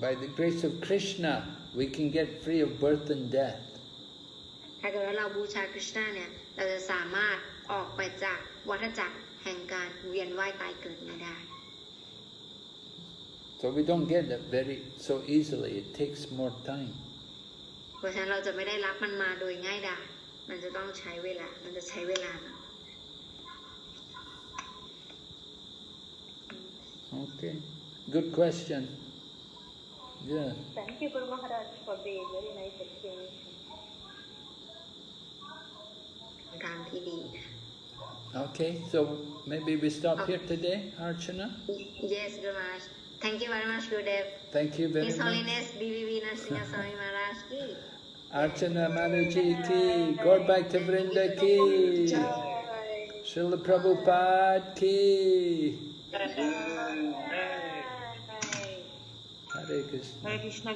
By the grace of Krishna, we can get free of birth and death. ถ้าเกิดว่าเราบูชาคริชนาเนี่ยเราจะสามารถออกไปจากวัฏจักรแห่งการเวียนว่ายตายเกิดนี้ได้ So we don't get that so easily. It takes more time. เพราะฉะนั้นเราจะไม่ได้รับมันมาโดยง่ายดายมันจะต้องใช้เวลามันจะใช้เวลา Okay, good question. Yeah. Thank you, Guru Maharaj, for the very nice explanation. การที่ดี Okay, so maybe we stop here today, Archana? Yes, Guru Maharaj. Thank you very much, Gurudev. Thank you very His much. Holiness BVV Narasimha Swami Maharaj ki. Archana Mataji ki, Gaur Bhakta Vrinda ki, Srila Prabhupada ki. Hare Krishna. Hare Krishna.